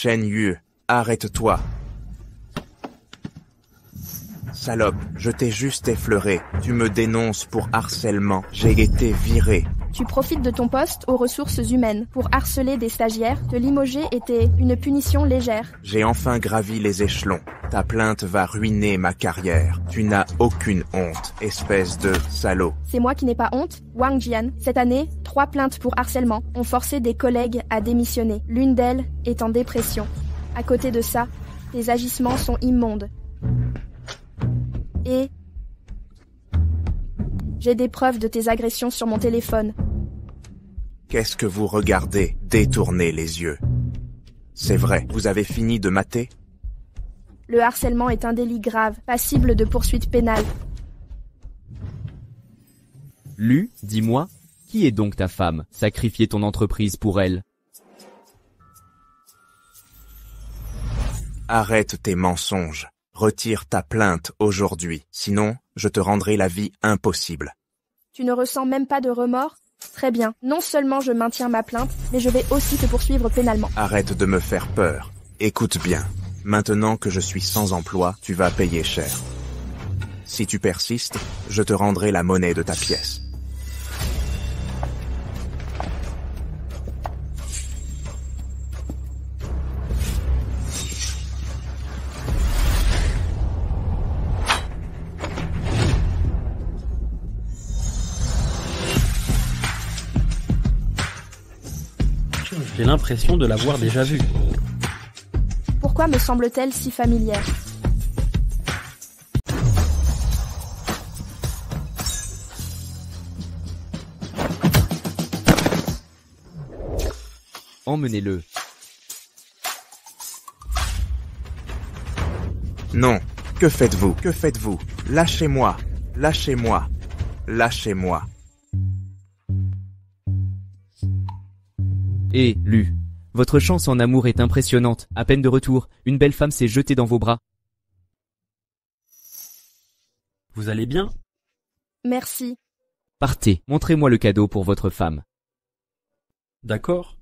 Shen Yue, arrête-toi. Salope, je t'ai juste effleuré. Tu me dénonces pour harcèlement. J'ai été viré. Tu profites de ton poste aux ressources humaines pour harceler des stagiaires. Te limoger était une punition légère. J'ai enfin gravi les échelons. Ta plainte va ruiner ma carrière. Tu n'as aucune honte, espèce de salaud. C'est moi qui n'ai pas honte. Wang Jian, cette année, 3 plaintes pour harcèlement ont forcé des collègues à démissionner. L'une d'elles est en dépression. À côté de ça, tes agissements sont immondes. Et j'ai des preuves de tes agressions sur mon téléphone. Qu'est-ce que vous regardez? Détournez les yeux. C'est vrai, vous avez fini de mater? Le harcèlement est un délit grave, passible de poursuites pénales. Lu, dis-moi, qui est donc ta femme? Sacrifier ton entreprise pour elle. Arrête tes mensonges. Retire ta plainte aujourd'hui, sinon je te rendrai la vie impossible. Tu ne ressens même pas de remords? Très bien. Non seulement je maintiens ma plainte, mais je vais aussi te poursuivre pénalement. Arrête de me faire peur. Écoute bien. Maintenant que je suis sans emploi, tu vas payer cher. Si tu persistes, je te rendrai la monnaie de ta pièce. J'ai l'impression de l'avoir déjà vue. Pourquoi me semble-t-elle si familière? Emmenez-le. Non. Que faites-vous? Que faites-vous? Lâchez-moi. Lâchez-moi. Lâchez-moi. Et, Lu, votre chance en amour est impressionnante. À peine de retour, une belle femme s'est jetée dans vos bras. Vous allez bien? Merci. Partez, montrez-moi le cadeau pour votre femme. D'accord.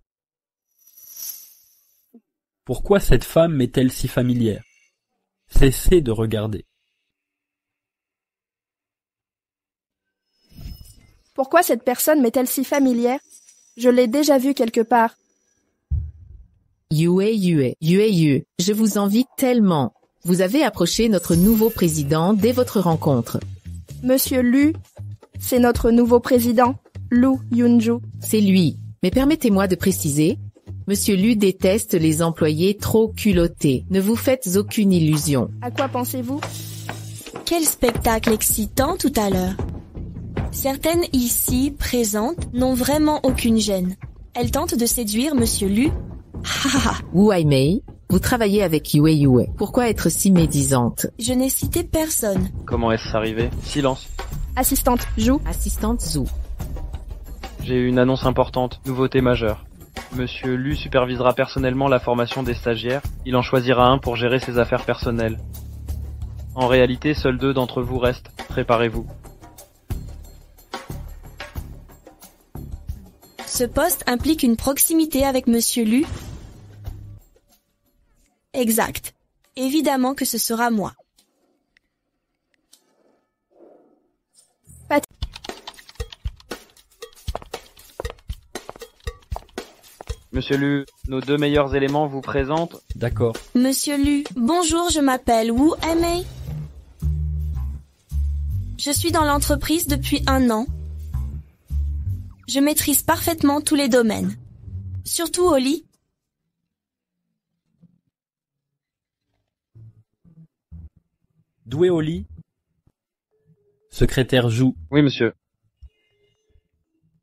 Pourquoi cette femme m'est-elle si familière? Cessez de regarder. Pourquoi cette personne m'est-elle si familière? Je l'ai déjà vue quelque part. Yue, je vous envie tellement. Vous avez approché notre nouveau président dès votre rencontre. Monsieur Lu, c'est notre nouveau président, Lu Yunju. C'est lui. Mais permettez-moi de préciser, Monsieur Lu déteste les employés trop culottés. Ne vous faites aucune illusion. À quoi pensez-vous? Quel spectacle excitant tout à l'heure. Certaines ici, présentes, n'ont vraiment aucune gêne. Elles tentent de séduire Monsieur Lu. Wu Aimei, vous travaillez avec Yue. Pourquoi être si médisante? Je n'ai cité personne. Comment est-ce arrivé? Silence. Assistante Zhu. Assistante Zhu. J'ai une annonce importante, nouveauté majeure. Monsieur Lu supervisera personnellement la formation des stagiaires. Il en choisira un pour gérer ses affaires personnelles. En réalité, seuls 2 d'entre vous restent. Préparez-vous. Ce poste implique une proximité avec Monsieur Lu. Exact. Évidemment que ce sera moi. Monsieur Lu, nos 2 meilleurs éléments vous présentent. D'accord. Monsieur Lu, bonjour, je m'appelle Wu Aimei. Je suis dans l'entreprise depuis 1 an. Je maîtrise parfaitement tous les domaines. Surtout au lit. Doué au lit. Secrétaire Zhu. Oui, monsieur.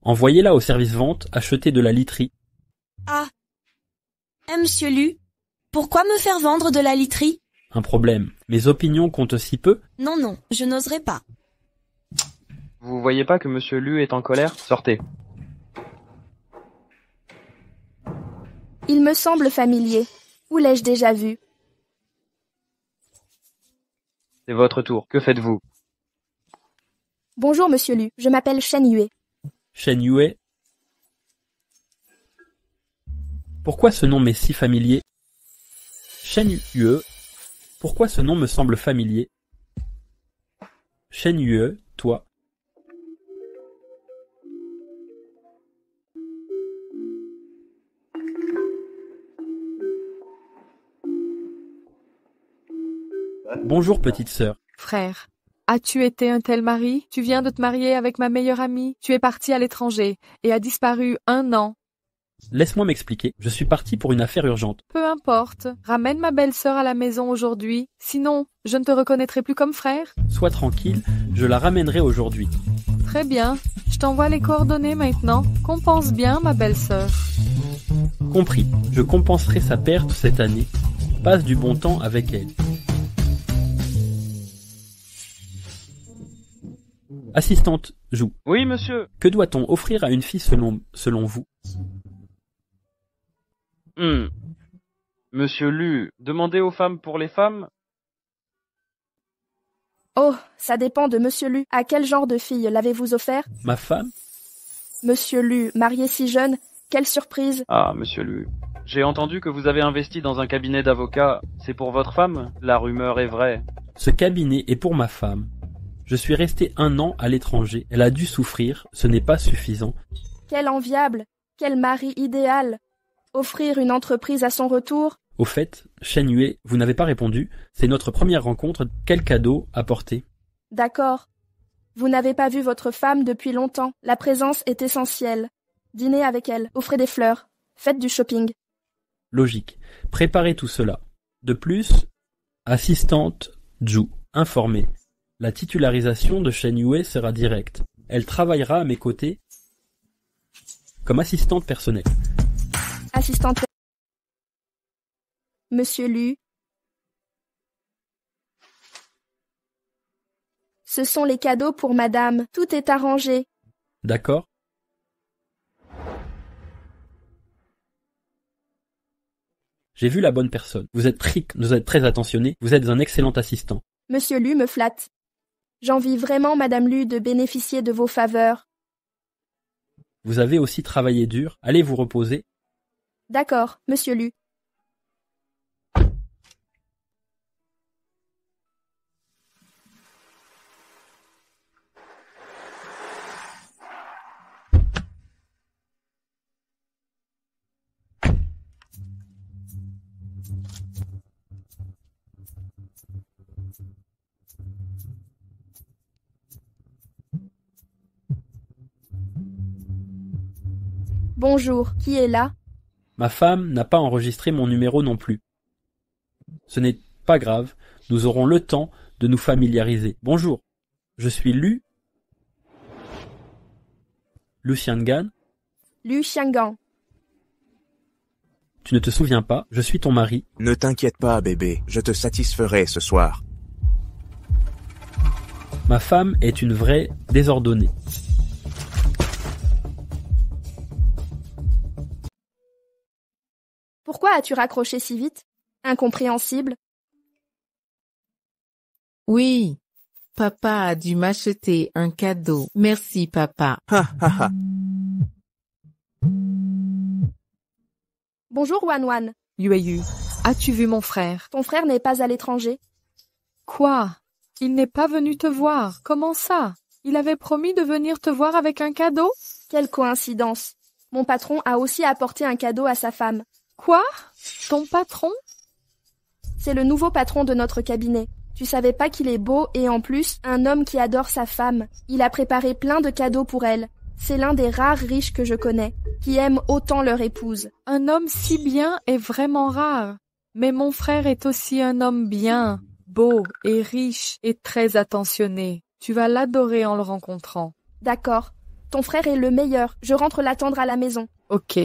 Envoyez-la au service vente acheter de la literie. Ah. Monsieur Lu, pourquoi me faire vendre de la literie? Un problème. Mes opinions comptent si peu? Non, je n'oserais pas. Vous voyez pas que Monsieur Lu est en colère? Sortez. Il me semble familier. Où l'ai-je déjà vu? C'est votre tour. Que faites-vous? Bonjour Monsieur Lu, je m'appelle Shen Yue. Shen Yue. Pourquoi ce nom m'est si familier? Shen Yue, pourquoi ce nom me semble familier? Shen Yue, toi. Bonjour petite sœur. Frère, as-tu été un tel mari? Tu viens de te marier avec ma meilleure amie. Tu es parti à l'étranger et as disparu 1 an. Laisse-moi m'expliquer. Je suis parti pour une affaire urgente. Peu importe. Ramène ma belle-sœur à la maison aujourd'hui. Sinon, je ne te reconnaîtrai plus comme frère. Sois tranquille, je la ramènerai aujourd'hui. Très bien. Je t'envoie les coordonnées maintenant. Compense bien, ma belle-sœur. Compris. Je compenserai sa perte cette année. Passe du bon temps avec elle. Assistante, Jou. Oui, monsieur. Que doit-on offrir à une fille selon vous? Monsieur Lu, demandez aux femmes pour les femmes? Oh, ça dépend de Monsieur Lu. À quel genre de fille l'avez-vous offert? Ma femme? Monsieur Lu, marié si jeune, quelle surprise! Ah, monsieur Lu. J'ai entendu que vous avez investi dans un cabinet d'avocats. C'est pour votre femme? La rumeur est vraie. Ce cabinet est pour ma femme. Je suis resté 1 an à l'étranger. Elle a dû souffrir. Ce n'est pas suffisant. Quel enviable! Quel mari idéal! Offrir une entreprise à son retour? Au fait, Shen Yue, vous n'avez pas répondu. C'est notre première rencontre. Quel cadeau apporter? D'accord. Vous n'avez pas vu votre femme depuis longtemps. La présence est essentielle. Dînez avec elle, offrez des fleurs, faites du shopping. Logique. Préparez tout cela. De plus, assistante Ju, informée. La titularisation de Shen Yue sera directe. Elle travaillera à mes côtés comme assistante personnelle. Assistante. Monsieur Lu. Ce sont les cadeaux pour madame. Tout est arrangé. D'accord. J'ai vu la bonne personne. Vous êtes très attentionné. Vous êtes un excellent assistant. Monsieur Lu me flatte. J'envie vraiment madame Lu de bénéficier de vos faveurs. Vous avez aussi travaillé dur. Allez vous reposer. D'accord, monsieur Lu. Bonjour, qui est là? Ma femme n'a pas enregistré mon numéro non plus. Ce n'est pas grave, nous aurons le temps de nous familiariser. Bonjour, je suis Lu Xiangan. Lu Xiangan. Tu ne te souviens pas, je suis ton mari. Ne t'inquiète pas, bébé, je te satisferai ce soir. Ma femme est une vraie désordonnée. Pourquoi as-tu raccroché si vite? Incompréhensible. Oui, papa a dû m'acheter un cadeau. Merci, papa. Ha ha ha. Bonjour Wan. Yueyu, as-tu vu mon frère? Ton frère n'est pas à l'étranger. Quoi? Il n'est pas venu te voir. Comment ça? Il avait promis de venir te voir avec un cadeau? Quelle coïncidence. Mon patron a aussi apporté un cadeau à sa femme. Quoi? Ton patron? C'est le nouveau patron de notre cabinet. Tu savais pas qu'il est beau et en plus, un homme qui adore sa femme. Il a préparé plein de cadeaux pour elle. C'est l'un des rares riches que je connais, qui aiment autant leur épouse. Un homme si bien est vraiment rare. Mais mon frère est aussi un homme bien, beau et riche et très attentionné. Tu vas l'adorer en le rencontrant. D'accord. Ton frère est le meilleur. Je rentre l'attendre à la maison. Ok.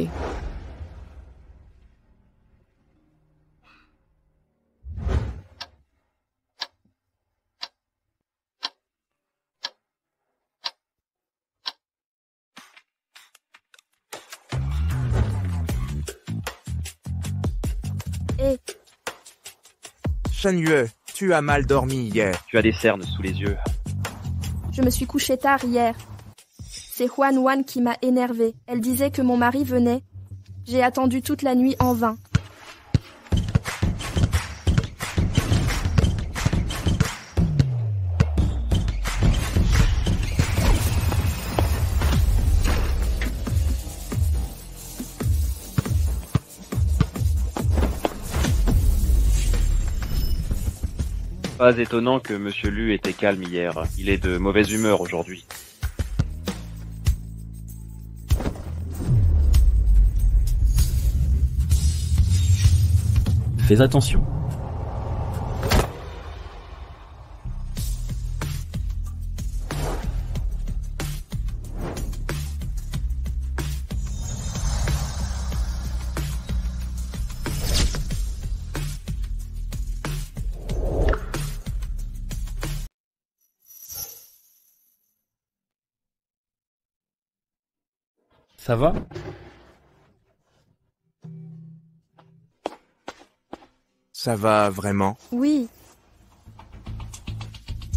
Shen Yue, tu as mal dormi hier. Tu as des cernes sous les yeux. Je me suis couchée tard hier. C'est Wan qui m'a énervée. Elle disait que mon mari venait. J'ai attendu toute la nuit en vain. Pas étonnant que Monsieur Lu était calme hier. Il est de mauvaise humeur aujourd'hui. Fais attention. Ça va? Ça va vraiment? Oui,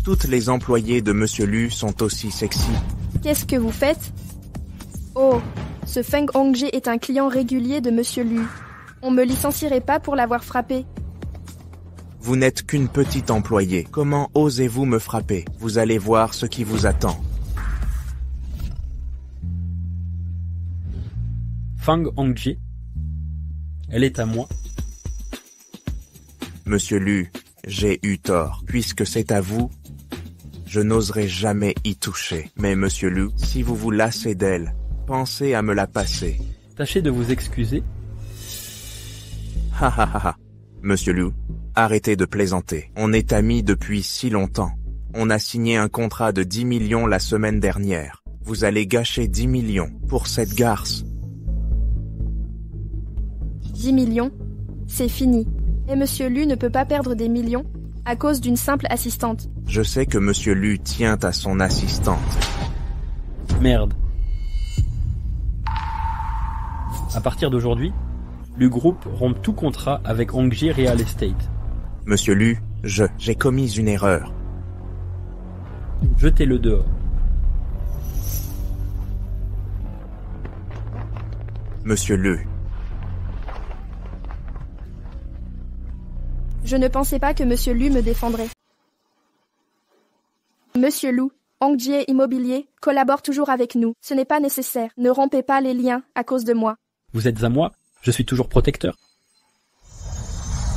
Toutes les employées de Monsieur Lu sont aussi sexy. qu'est-ce que vous faites? Oh, ce Feng Hongji est un client régulier de Monsieur Lu. On me licencierait pas pour l'avoir frappé. Vous n'êtes qu'une petite employée. Comment osez-vous me frapper? Vous allez voir ce qui vous attend. Feng Hongji. Elle est à moi. Monsieur Lu, j'ai eu tort. Puisque c'est à vous, je n'oserai jamais y toucher. Mais Monsieur Lu, si vous vous lassez d'elle, pensez à me la passer. Tâchez de vous excuser. Ha ha ha ha. Monsieur Lu, arrêtez de plaisanter. On est amis depuis si longtemps. On a signé un contrat de 10 millions la semaine dernière. Vous allez gâcher 10 millions pour cette garce. 10 millions? C'est fini. Et Monsieur Lu ne peut pas perdre des millions à cause d'une simple assistante. Je sais que Monsieur Lu tient à son assistante. Merde. À partir d'aujourd'hui, Lu Group rompt tout contrat avec Hongji Real Estate. Monsieur Lu, j'ai commis une erreur. Jetez-le dehors. Monsieur Lu, Je ne pensais pas que Monsieur Lu me défendrait. Monsieur Lu, Hongji Immobilier, collabore toujours avec nous. Ce n'est pas nécessaire. Ne rompez pas les liens à cause de moi. Vous êtes à moi, je suis toujours protecteur.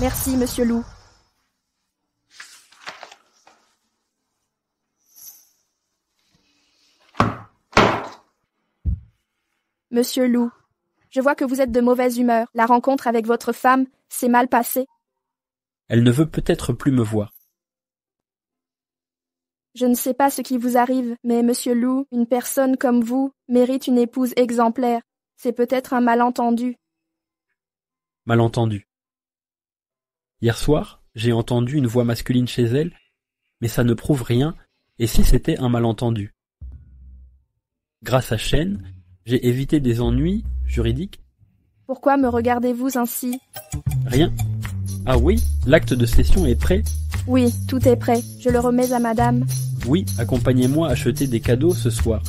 Merci, Monsieur Lu. Monsieur Lu, je vois que vous êtes de mauvaise humeur. La rencontre avec votre femme s'est mal passée. Elle ne veut peut-être plus me voir. Je ne sais pas ce qui vous arrive, mais Monsieur Lu, une personne comme vous, mérite une épouse exemplaire. C'est peut-être un malentendu. Malentendu. Hier soir, j'ai entendu une voix masculine chez elle, mais ça ne prouve rien, et si c'était un malentendu? Grâce à Shen, j'ai évité des ennuis juridiques. Pourquoi me regardez-vous ainsi? Rien. Ah oui, l'acte de cession est prêt. Oui, tout est prêt. Je le remets à madame. Oui, accompagnez-moi acheter des cadeaux ce soir.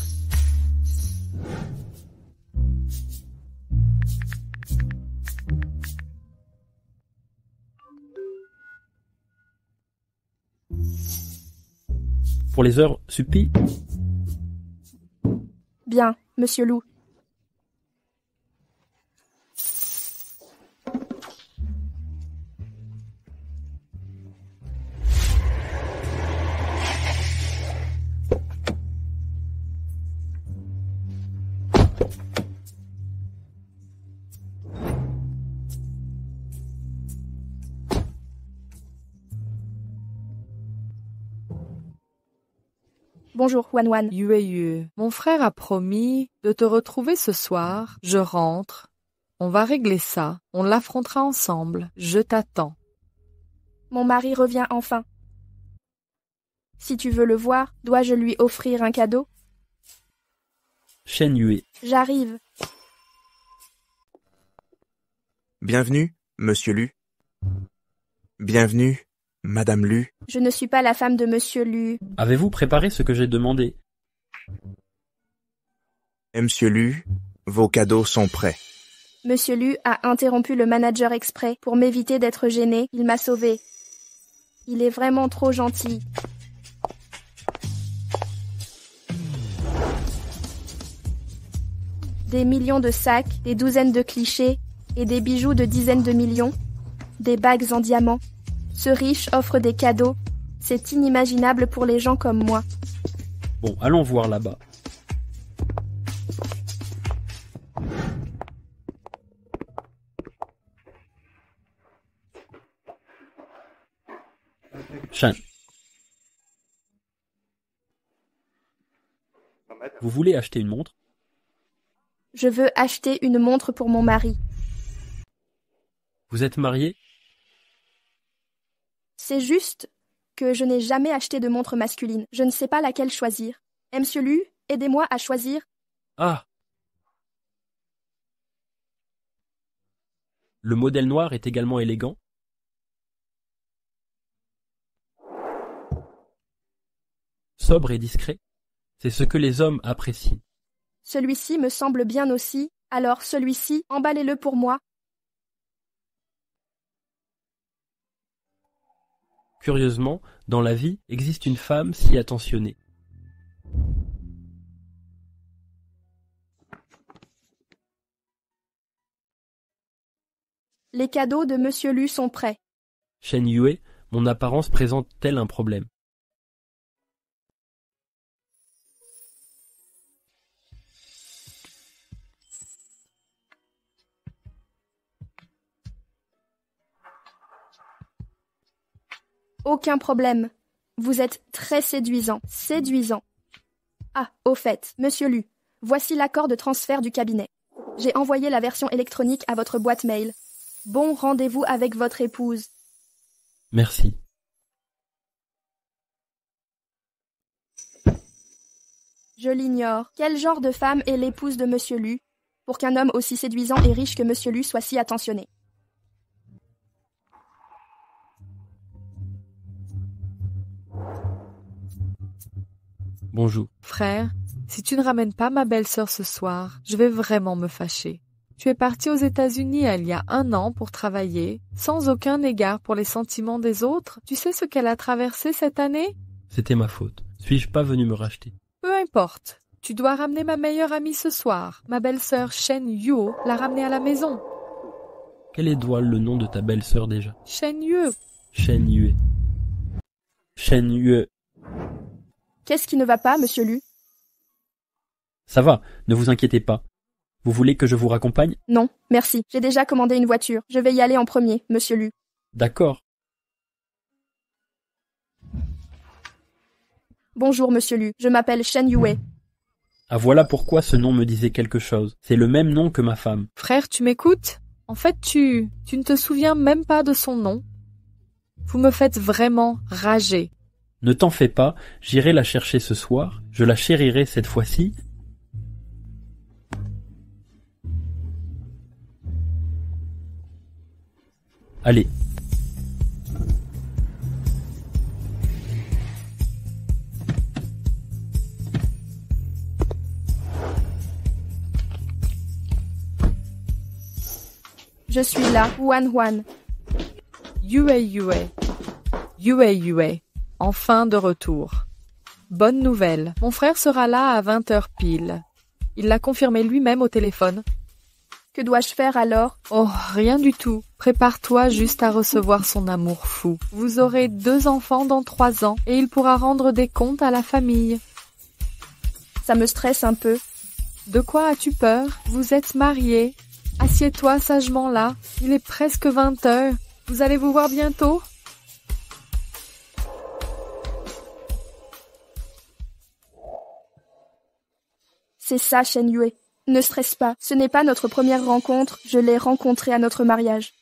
Pour les heures suppi. Bien, Monsieur Lu. Bonjour, Wan Wan. Yue, mon frère a promis de te retrouver ce soir. Je rentre. On va régler ça. On l'affrontera ensemble. Je t'attends. Mon mari revient enfin. Si tu veux le voir, dois-je lui offrir un cadeau? Shen Yue. J'arrive. Bienvenue, Monsieur Lu. Bienvenue, Madame Lu. Je ne suis pas la femme de Monsieur Lu. Avez-vous préparé ce que j'ai demandé? Monsieur Lu, vos cadeaux sont prêts. Monsieur Lu a interrompu le manager exprès pour m'éviter d'être gêné. Il m'a sauvé. Il est vraiment trop gentil. Des millions de sacs, des douzaines de clichés et des bijoux de dizaines de millions. Des bagues en diamant. Ce riche offre des cadeaux. C'est inimaginable pour les gens comme moi. Bon, allons voir là-bas. Shan. Vous voulez acheter une montre? Je veux acheter une montre pour mon mari. Vous êtes marié? C'est juste que je n'ai jamais acheté de montre masculine. Je ne sais pas laquelle choisir. Monsieur Lu, aidez-moi à choisir. Ah! Le modèle noir est également élégant. Sobre et discret, c'est ce que les hommes apprécient. Celui-ci me semble bien aussi, alors celui-ci, emballez-le pour moi. Curieusement, dans la vie, existe une femme si attentionnée. Les cadeaux de Monsieur Lu sont prêts. Shen Yue, mon apparence présente-t-elle un problème? Aucun problème. Vous êtes très séduisant, séduisant. Ah, au fait, Monsieur Lu, voici l'accord de transfert du cabinet. J'ai envoyé la version électronique à votre boîte mail. Bon rendez-vous avec votre épouse. Merci. Je l'ignore. Quel genre de femme est l'épouse de Monsieur Lu, pour qu'un homme aussi séduisant et riche que Monsieur Lu soit si attentionné? Bonjour. Frère, si tu ne ramènes pas ma belle-sœur ce soir, je vais vraiment me fâcher. Tu es parti aux États-Unis il y a 1 an pour travailler, sans aucun égard pour les sentiments des autres. Tu sais ce qu'elle a traversé cette année? C'était ma faute. Suis-je pas venu me racheter? Peu importe. Tu dois ramener ma meilleure amie ce soir. Ma belle-sœur Shen Yue l'a ramenée à la maison. Quel est donc le nom de ta belle-sœur déjà? Shen Yue. Shen Yue. Shen Yue. Qu'est-ce qui ne va pas, Monsieur Lu? Ça va, ne vous inquiétez pas. Vous voulez que je vous raccompagne? Non, merci. J'ai déjà commandé une voiture. Je vais y aller en premier, Monsieur Lu. D'accord. Bonjour, Monsieur Lu. Je m'appelle Shen Yue. Ah, voilà pourquoi ce nom me disait quelque chose. C'est le même nom que ma femme. Frère, tu m'écoutes? En fait, tu ne te souviens même pas de son nom. Vous me faites vraiment rager. Ne t'en fais pas, j'irai la chercher ce soir. Je la chérirai cette fois-ci. Allez. Je suis là, Huan. Yue. Enfin de retour. Bonne nouvelle, mon frère sera là à 20h pile. Il l'a confirmé lui-même au téléphone. Que dois-je faire alors? Oh, rien du tout. Prépare-toi juste à recevoir son amour fou. Vous aurez 2 enfants dans 3 ans et il pourra rendre des comptes à la famille. Ça me stresse un peu. De quoi as-tu peur? Vous êtes mariés. Assieds-toi sagement là. Il est presque 20h. Vous allez vous voir bientôt? C'est ça, Shen Yue. Ne stresse pas. Ce n'est pas notre première rencontre. Je l'ai rencontré à notre mariage.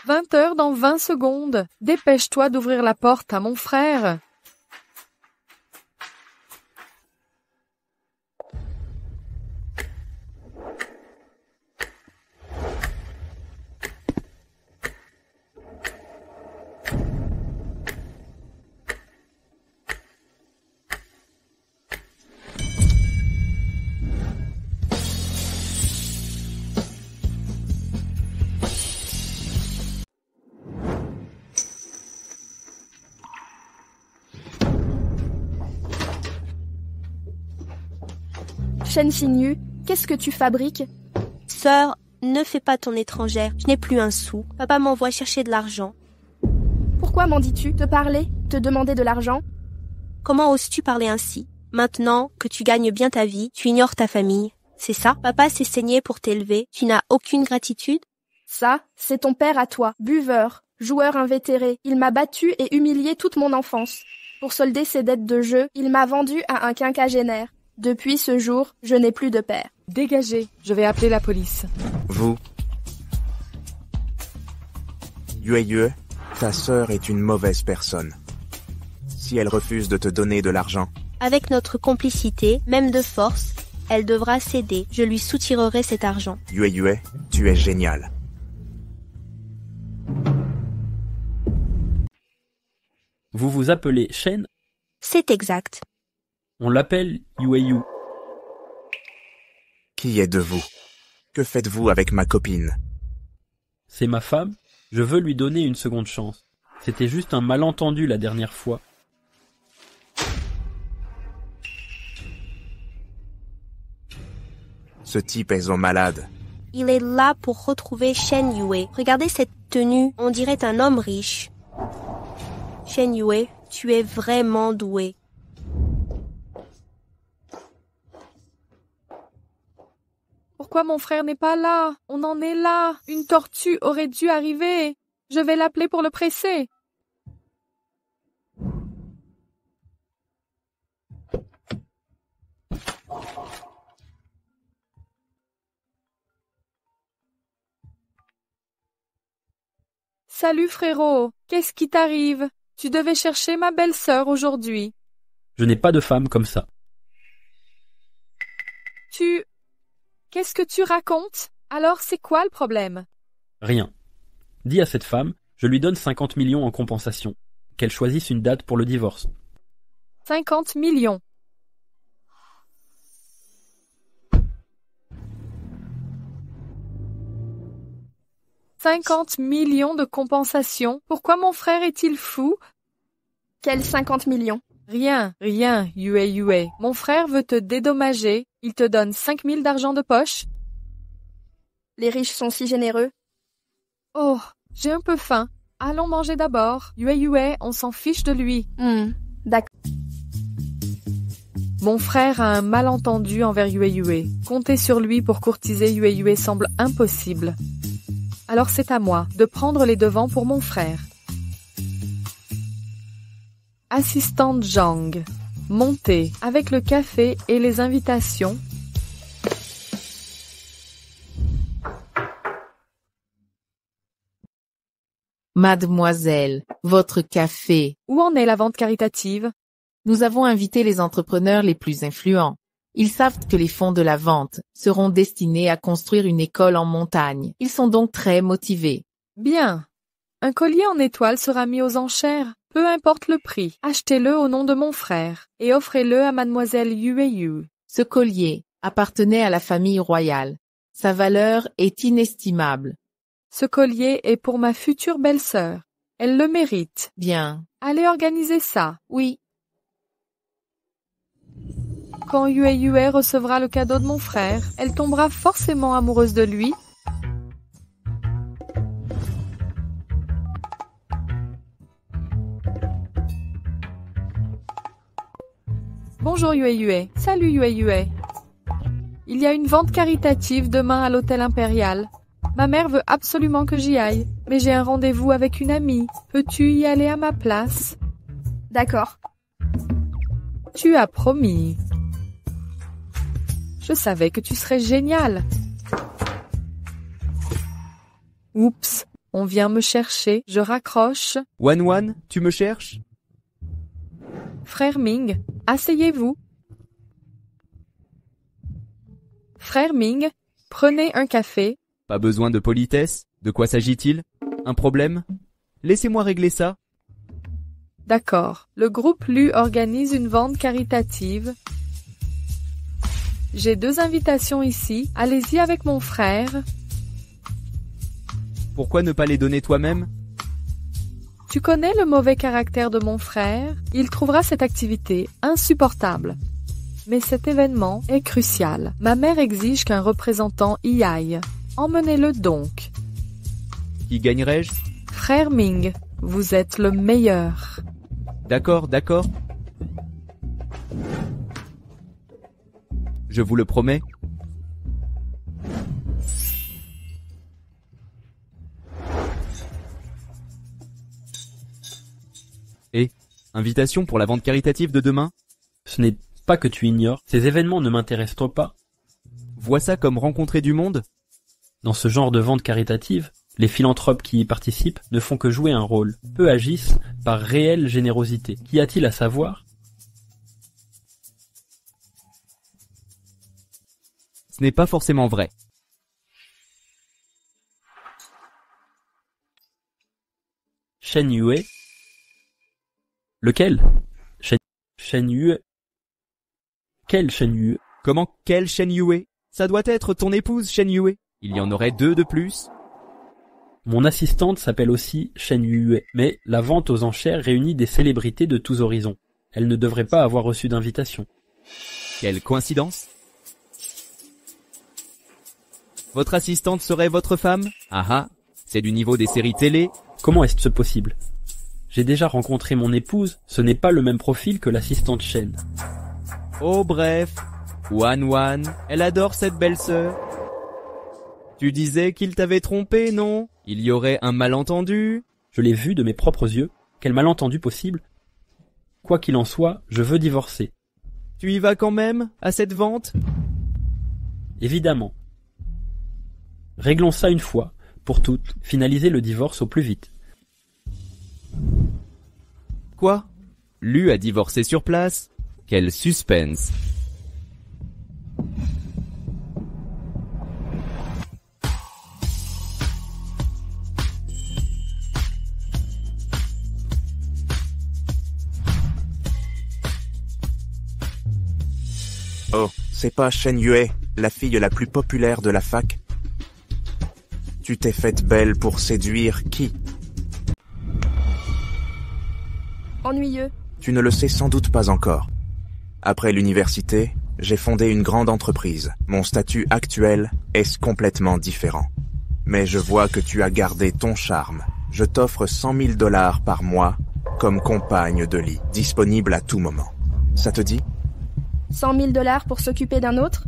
« 20h dans 20 secondes. Dépêche-toi d'ouvrir la porte à mon frère. » Shen Xingyu, qu'est-ce que tu fabriques? Sœur, ne fais pas ton étrangère, je n'ai plus un sou. Papa m'envoie chercher de l'argent. Pourquoi m'en dis-tu? Te parler? Te demander de l'argent? Comment oses-tu parler ainsi? Maintenant que tu gagnes bien ta vie, tu ignores ta famille. C'est ça? Papa s'est saigné pour t'élever, tu n'as aucune gratitude? Ça, c'est ton père à toi, buveur, joueur invétéré. Il m'a battu et humilié toute mon enfance. Pour solder ses dettes de jeu, il m'a vendu à un quinquagénaire. Depuis ce jour, je n'ai plus de père. Dégagez, je vais appeler la police. Vous. Yue, ta sœur est une mauvaise personne. Si elle refuse de te donner de l'argent, Avec notre complicité, même de force, elle devra céder. Je lui soutirerai cet argent. Yue, tu es génial. Vous vous appelez Shen? C'est exact. On l'appelle Yueyu. Qui êtes vous? Que faites-vous avec ma copine? C'est ma femme. Je veux lui donner une seconde chance. C'était juste un malentendu la dernière fois. Ce type est un malade. Il est là pour retrouver Shen Yue. Regardez cette tenue, on dirait un homme riche. Shen Yue, tu es vraiment doué. Pourquoi mon frère n'est pas là? On en est là. Une tortue aurait dû arriver. Je vais l'appeler pour le presser. Salut frérot, qu'est-ce qui t'arrive? Tu devais chercher ma belle-sœur aujourd'hui. Je n'ai pas de femme comme ça. Qu'est-ce que tu racontes? Alors c'est quoi le problème? Rien. Dis à cette femme, je lui donne 50 millions en compensation. Qu'elle choisisse une date pour le divorce. 50 millions. « 50 millions de compensation. Pourquoi mon frère est-il fou? Quels 50 millions? Rien, Yue. Mon frère veut te dédommager. Il te donne 5 000 d'argent de poche. Les riches sont si généreux. Oh, j'ai un peu faim. Allons manger d'abord. Yue, on s'en fiche de lui. D'accord. Mon frère a un malentendu envers Yue. Compter sur lui pour courtiser Yue semble impossible. Alors c'est à moi de prendre les devants pour mon frère. Assistante Zhang. Montez avec le café et les invitations. Mademoiselle, votre café. Où en est la vente caritative? Nous avons invité les entrepreneurs les plus influents. Ils savent que les fonds de la vente seront destinés à construire une école en montagne. Ils sont donc très motivés. Bien. Un collier en étoile sera mis aux enchères. Peu importe le prix. Achetez-le au nom de mon frère et offrez-le à mademoiselle Yueyu. Ce collier appartenait à la famille royale. Sa valeur est inestimable. Ce collier est pour ma future belle-sœur. Elle le mérite. Bien. Allez organiser ça. Oui. Quand Yue recevra le cadeau de mon frère, elle tombera forcément amoureuse de lui. Bonjour Yue. Salut Yue. Il y a une vente caritative demain à l'hôtel impérial. Ma mère veut absolument que j'y aille, mais j'ai un rendez-vous avec une amie. Peux-tu y aller à ma place? D'accord. Tu as promis. Je savais que tu serais génial. Oups, on vient me chercher, je raccroche. Wan, tu me cherches? Frère Ming, asseyez-vous. Frère Ming, prenez un café. Pas besoin de politesse. De quoi s'agit-il? Un problème? Laissez-moi régler ça. D'accord. Le groupe Lu organise une vente caritative. J'ai 2 invitations ici. Allez-y avec mon frère. Pourquoi ne pas les donner toi-même? Tu connais le mauvais caractère de mon frère? Il trouvera cette activité insupportable. Mais cet événement est crucial. Ma mère exige qu'un représentant y aille. Emmenez-le donc. Qui gagnerais-je? Frère Ming, vous êtes le meilleur. D'accord, d'accord. Je vous le promets. Et, invitation pour la vente caritative de demain? Ce n'est pas que tu ignores, ces événements ne m'intéressent pas. Vois ça comme rencontrer du monde? Dans ce genre de vente caritative, les philanthropes qui y participent ne font que jouer un rôle. Peu agissent par réelle générosité. Qu'y a-t-il à savoir? Ce n'est pas forcément vrai. Shen Yue? Lequel? Shen Yue? Quel Shen Yue? Comment quel Shen Yue? Ça doit être ton épouse Shen Yue. Il y en aurait 2 de plus. Mon assistante s'appelle aussi Shen Yue, mais la vente aux enchères réunit des célébrités de tous horizons. Elle ne devrait pas avoir reçu d'invitation. Quelle coïncidence. Votre assistante serait votre femme? Ah ah, c'est du niveau des séries télé. Comment est-ce possible? J'ai déjà rencontré mon épouse, ce n'est pas le même profil que l'assistante Shen. Oh bref, Wan, elle adore cette belle sœur. Tu disais qu'il t'avait trompé, non? Il y aurait un malentendu? Je l'ai vu de mes propres yeux. Quel malentendu possible? Quoi qu'il en soit, je veux divorcer. Tu y vas quand même, à cette vente? Évidemment. Réglons ça une fois, pour toutes, finaliser le divorce au plus vite. Quoi? Lu a divorcé sur place? Quel suspense! Oh, c'est pas Shen Yue, la fille la plus populaire de la fac? Tu t'es faite belle pour séduire qui? Ennuyeux. Tu ne le sais sans doute pas encore. Après l'université, j'ai fondé une grande entreprise. Mon statut actuel est complètement différent. Mais je vois que tu as gardé ton charme. Je t'offre 100 000 $ par mois comme compagne de lit, disponible à tout moment. Ça te dit? 100 000 $ pour s'occuper d'un autre?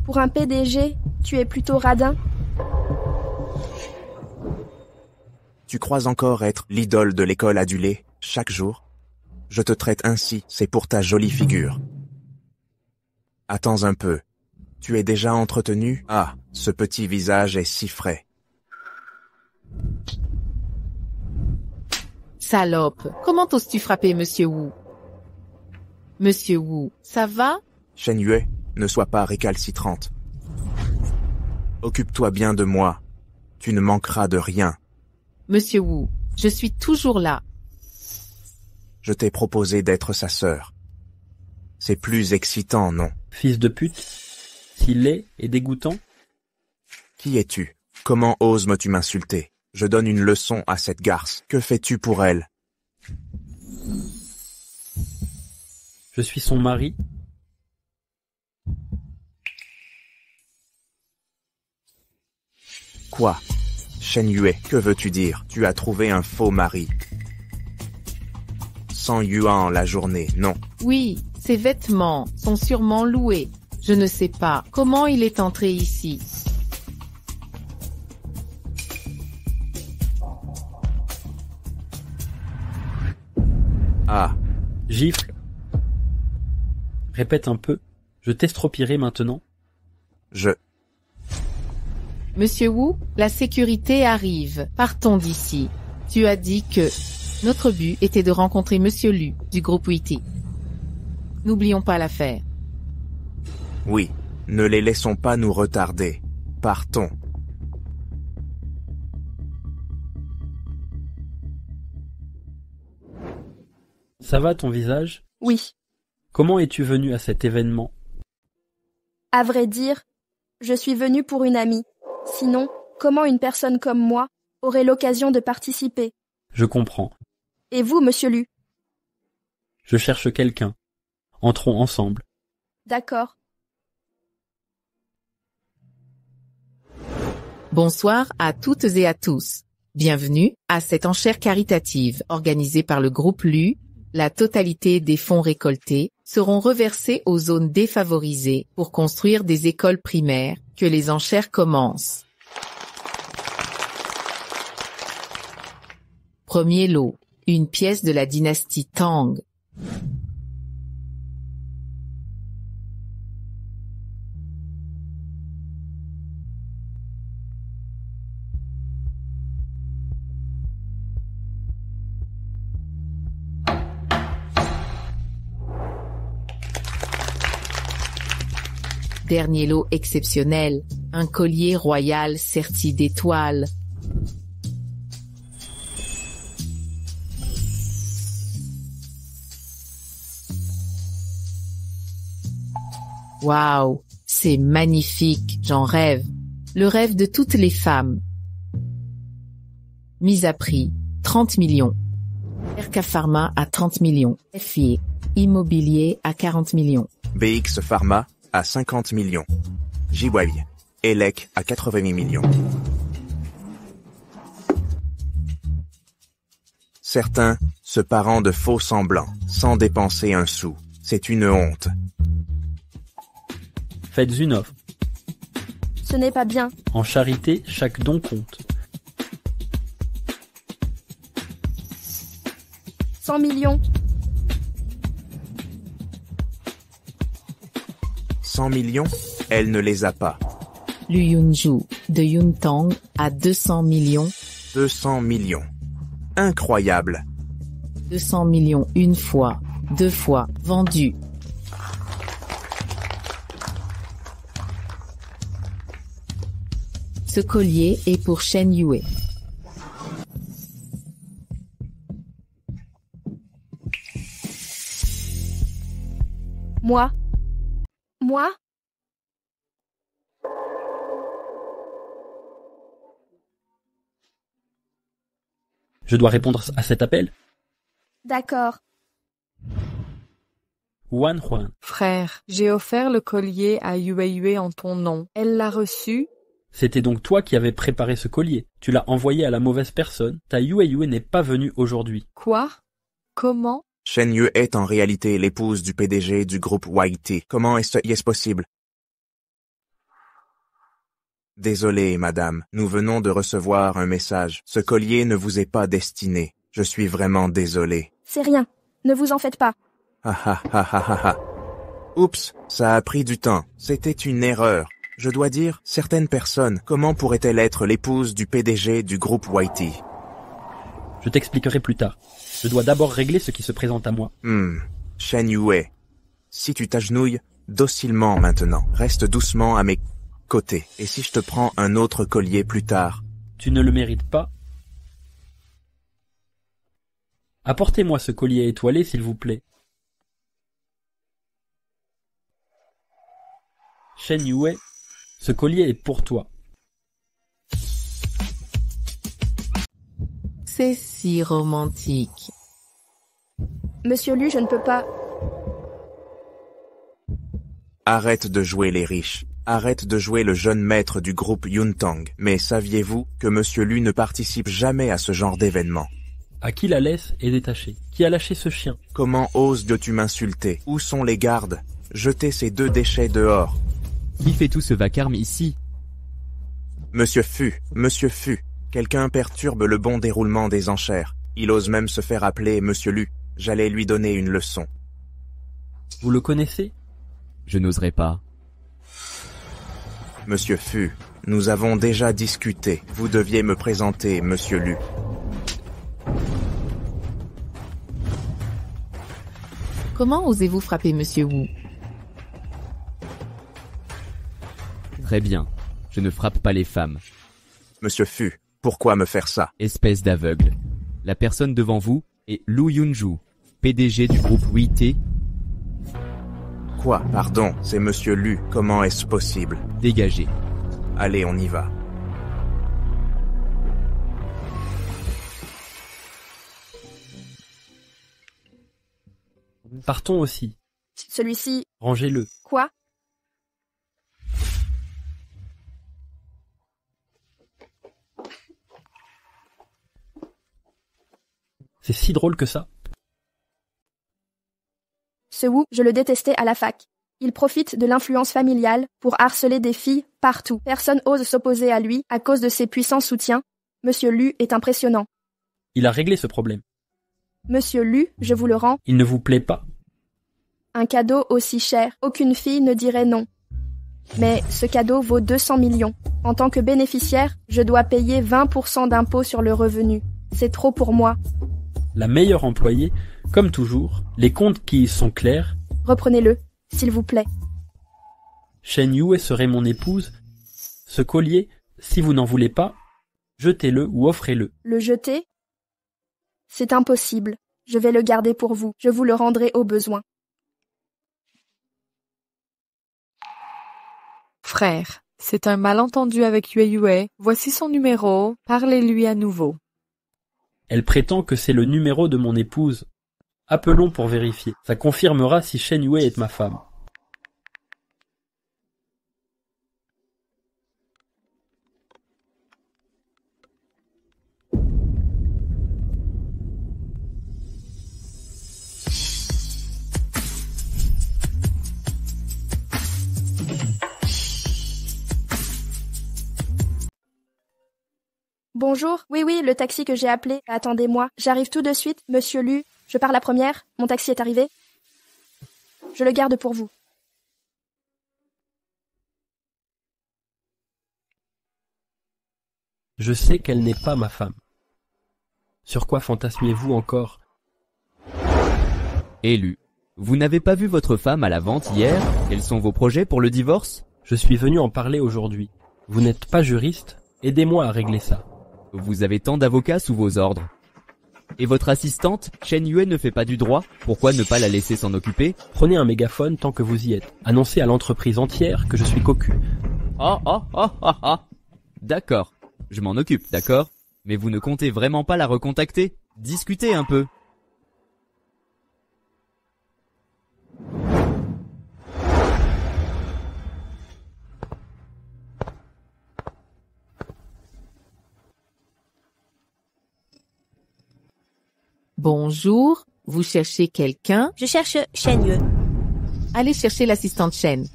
Pour un PDG, tu es plutôt radin? Tu crois encore être l'idole de l'école adulée chaque jour? Je te traite ainsi, c'est pour ta jolie figure. Attends un peu. Tu es déjà entretenu? Ah, ce petit visage est si frais. Salope, comment oses-tu frapper Monsieur Wu? Monsieur Wu, ça va? Shen Yue, ne sois pas récalcitrante. Occupe-toi bien de moi. Tu ne manqueras de rien. Monsieur Wu, je suis toujours là. Je t'ai proposé d'être sa sœur. C'est plus excitant, non? Fils de pute, si laid et dégoûtant. Qui es-tu? Comment oses-tu m'insulter? Je donne une leçon à cette garce. Que fais-tu pour elle? Je suis son mari. Quoi? Shen Yue, que veux-tu dire? Tu as trouvé un faux mari. 100 yuan la journée, non? Oui, ses vêtements sont sûrement loués. Je ne sais pas comment il est entré ici. Ah. Gifle. Répète un peu. Je t'estropierai maintenant. Monsieur Wu, la sécurité arrive. Partons d'ici. Tu as dit que notre but était de rencontrer Monsieur Lu, du groupe Witi. N'oublions pas l'affaire. Oui, ne les laissons pas nous retarder. Partons. Ça va ton visage? Oui. Comment es-tu venu à cet événement? À vrai dire, je suis venue pour une amie. Sinon, comment une personne comme moi aurait l'occasion de participer? Je comprends. Et vous, Monsieur Lu? Je cherche quelqu'un. Entrons ensemble. D'accord. Bonsoir à toutes et à tous. Bienvenue à cette enchère caritative organisée par le groupe LU. La totalité des fonds récoltés seront reversés aux zones défavorisées pour construire des écoles primaires. Que les enchères commencent. Premier lot. Une pièce de la dynastie Tang. Dernier lot exceptionnel, un collier royal serti d'étoiles. Waouh, c'est magnifique, j'en rêve. Le rêve de toutes les femmes. Mise à prix, 30 millions. RK Pharma à 30 millions. FIE, immobilier à 40 millions. BX Pharma à 50 millions. J-Wave, Elec à 80 millions. Certains se parent de faux semblants, sans dépenser un sou. C'est une honte. Faites une offre. Ce n'est pas bien. En charité, chaque don compte. 100 millions. 100 millions, elle ne les a pas. Lu Yunju, de Yuntang, à 200 millions. 200 millions. Incroyable. 200 millions une fois, deux fois, vendu. Ce collier est pour Shen Yue. Moi. Je dois répondre à cet appel. D'accord. Wan Huan. Frère, j'ai offert le collier à Yue en ton nom. Elle l'a reçu? C'était donc toi qui avais préparé ce collier. Tu l'as envoyé à la mauvaise personne. Ta Yue n'est pas venue aujourd'hui. Quoi? Comment? Shen Yue est en réalité l'épouse du PDG du groupe YT. Comment est-ce possible? Désolé, madame, nous venons de recevoir un message. Ce collier ne vous est pas destiné. Je suis vraiment désolé. C'est rien. Ne vous en faites pas. Oups, ça a pris du temps. C'était une erreur. Je dois dire, certaines personnes, comment pourraient-elles être l'épouse du PDG du groupe YT? Je t'expliquerai plus tard. Je dois d'abord régler ce qui se présente à moi. Shen Yue, si tu t'agenouilles, docilement maintenant, reste doucement à mes côtés. Et si je te prends un autre collier plus tard? Tu ne le mérites pas. Apportez-moi ce collier étoilé, s'il vous plaît. Shen Yue, ce collier est pour toi. C'est si romantique. Monsieur Lu, je ne peux pas. Arrête de jouer les riches. Arrête de jouer le jeune maître du groupe Yuntang. Mais saviez-vous que Monsieur Lu ne participe jamais à ce genre d'événement? À qui la laisse est détachée? Qui a lâché ce chien? Comment oses-tu m'insulter? Où sont les gardes? Jetez ces deux déchets dehors. Qui fait tout ce vacarme ici? Monsieur Fu, quelqu'un perturbe le bon déroulement des enchères. Il ose même se faire appeler Monsieur Lu. J'allais lui donner une leçon. Vous le connaissez? Je n'oserais pas. Monsieur Fu, nous avons déjà discuté. Vous deviez me présenter, Monsieur Lu. Comment osez-vous frapper Monsieur Wu? Très bien. Je ne frappe pas les femmes. Monsieur Fu, pourquoi me faire ça? Espèce d'aveugle. La personne devant vous est Lu Yunju, PDG du groupe YT. Quoi? Pardon, c'est Monsieur Lu. Comment est-ce possible? Dégagez. Allez, on y va. Partons aussi. Celui-ci... Rangez-le. Quoi? C'est si drôle que ça. Ce Wu, je le détestais à la fac. Il profite de l'influence familiale pour harceler des filles partout. Personne ose s'opposer à lui à cause de ses puissants soutiens. Monsieur Lu est impressionnant. Il a réglé ce problème. Monsieur Lu, je vous le rends. Il ne vous plaît pas? Un cadeau aussi cher, aucune fille ne dirait non. Mais ce cadeau vaut 200 millions. En tant que bénéficiaire, je dois payer 20% d'impôt sur le revenu. C'est trop pour moi. La meilleure employée, comme toujours, les comptes qui sont clairs. Reprenez-le, s'il vous plaît. Shen Yue serait mon épouse. Ce collier, si vous n'en voulez pas, jetez-le ou offrez-le. Le jeter? C'est impossible. Je vais le garder pour vous. Je vous le rendrai au besoin. Frère, c'est un malentendu avec Yue Yue. Voici son numéro. Parlez-lui à nouveau. Elle prétend que c'est le numéro de mon épouse. Appelons pour vérifier. Ça confirmera si Shen Yue est ma femme. Bonjour, oui, le taxi que j'ai appelé. Attendez-moi, j'arrive tout de suite, monsieur Lu. Je pars la première, mon taxi est arrivé. Je le garde pour vous. Je sais qu'elle n'est pas ma femme. Sur quoi fantasmiez-vous encore? Élu. Vous n'avez pas vu votre femme à la vente hier? Quels sont vos projets pour le divorce? Je suis venu en parler aujourd'hui. Vous n'êtes pas juriste? Aidez-moi à régler ça. Vous avez tant d'avocats sous vos ordres. Et votre assistante, Shen Yue, ne fait pas du droit? Pourquoi ne pas la laisser s'en occuper? Prenez un mégaphone tant que vous y êtes. Annoncez à l'entreprise entière que je suis cocu. D'accord. Je m'en occupe, d'accord? Mais vous ne comptez vraiment pas la recontacter? Discutez un peu. Bonjour, vous cherchez quelqu'un? Je cherche Shen Yue. Allez chercher l'assistante Shen.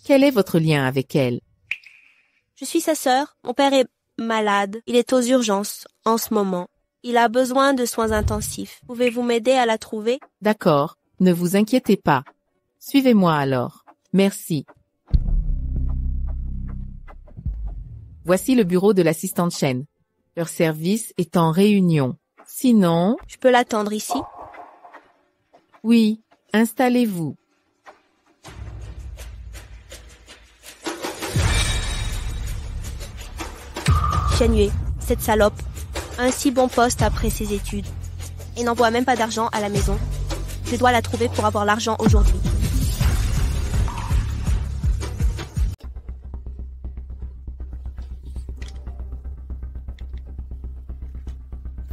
Quel est votre lien avec elle? Je suis sa sœur. Mon père est malade. Il est aux urgences en ce moment. Il a besoin de soins intensifs. Pouvez-vous m'aider à la trouver? D'accord, ne vous inquiétez pas. Suivez-moi alors. Merci. Voici le bureau de l'assistante Shen. Leur service est en réunion. Sinon... Je peux l'attendre ici? Oui, installez-vous. Shen Yue, cette salope, a un si bon poste après ses études et n'envoie même pas d'argent à la maison. Je dois la trouver pour avoir l'argent aujourd'hui.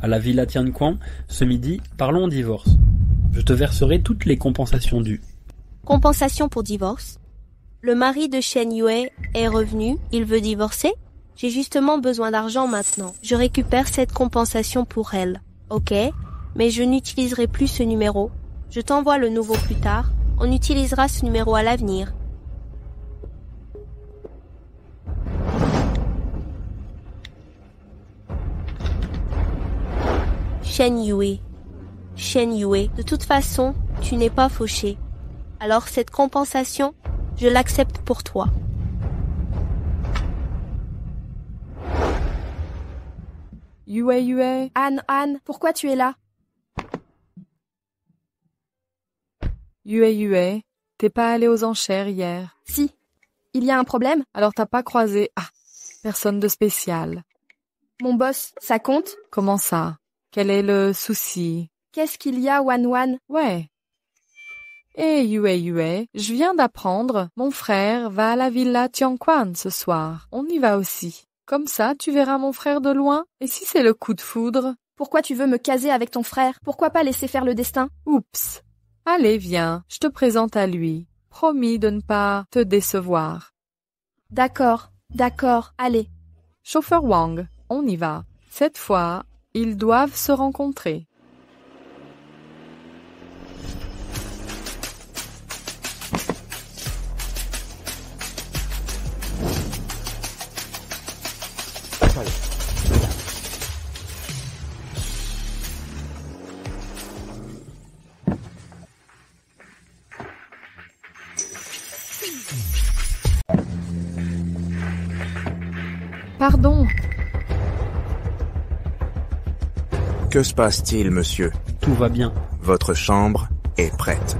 À la Villa Tianquan, ce midi, parlons divorce. Je te verserai toutes les compensations dues. Compensation pour divorce? Le mari de Shen Yue est revenu, il veut divorcer? J'ai justement besoin d'argent maintenant. Je récupère cette compensation pour elle. Ok, mais je n'utiliserai plus ce numéro. Je t'envoie le nouveau plus tard. On utilisera ce numéro à l'avenir. Shen Yue. Shen Yue, de toute façon, tu n'es pas fauché. Alors cette compensation, je l'accepte pour toi. Yue. Anne, pourquoi tu es là? Yue, t'es pas allé aux enchères hier. Si. Il y a un problème? Alors t'as pas croisé... personne de spécial. Mon boss, ça compte? Comment ça? Quel est le souci? Qu'est-ce qu'il y a, Wan? Ouais. Yue, je viens d'apprendre, mon frère va à la Villa Tianquan ce soir. On y va aussi. Comme ça, tu verras mon frère de loin. Et si c'est le coup de foudre? Pourquoi tu veux me caser avec ton frère? Pourquoi pas laisser faire le destin? Oups. Allez, viens, je te présente à lui. Promis de ne pas te décevoir. D'accord, d'accord, allez. Chauffeur Wang, on y va. Cette fois, ils doivent se rencontrer. Pardon. Que se passe-t-il, monsieur? Tout va bien. Votre chambre est prête.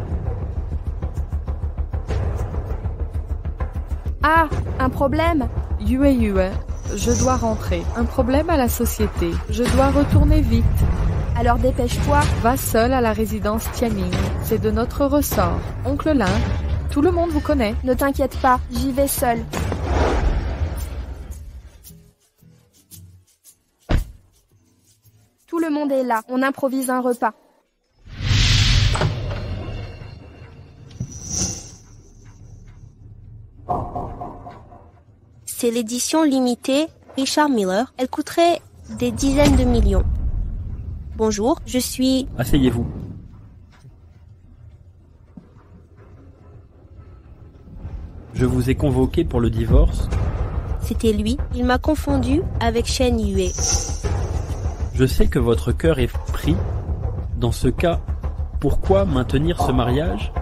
Ah, un problème? Yue, je dois rentrer. Un problème à la société. Je dois retourner vite. Alors dépêche-toi. Va seul à la résidence Tianming. C'est de notre ressort. Oncle Lin, tout le monde vous connaît. Ne t'inquiète pas, j'y vais seul. Tout le monde est là, on improvise un repas. C'est l'édition limitée Richard Miller. Elle coûterait des dizaines de millions. Bonjour, je suis... Asseyez-vous. Je vous ai convoqué pour le divorce. C'était lui. Il m'a confondu avec Shen Yue. Je sais que votre cœur est pris. Dans ce cas, pourquoi maintenir ce mariage?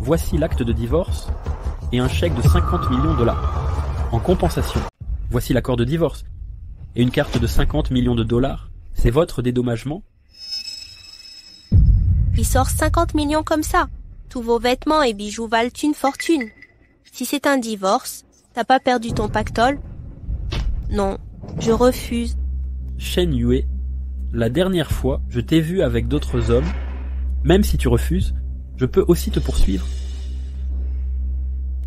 Voici l'acte de divorce et un chèque de 50 millions de dollars. En compensation, voici l'accord de divorce et une carte de 50 millions de dollars. C'est votre dédommagement? Il sort 50 millions comme ça. Tous vos vêtements et bijoux valent une fortune. Si c'est un divorce, t'as pas perdu ton pactole? Non, je refuse. Shen Yue, la dernière fois, je t'ai vu avec d'autres hommes. Même si tu refuses, je peux aussi te poursuivre.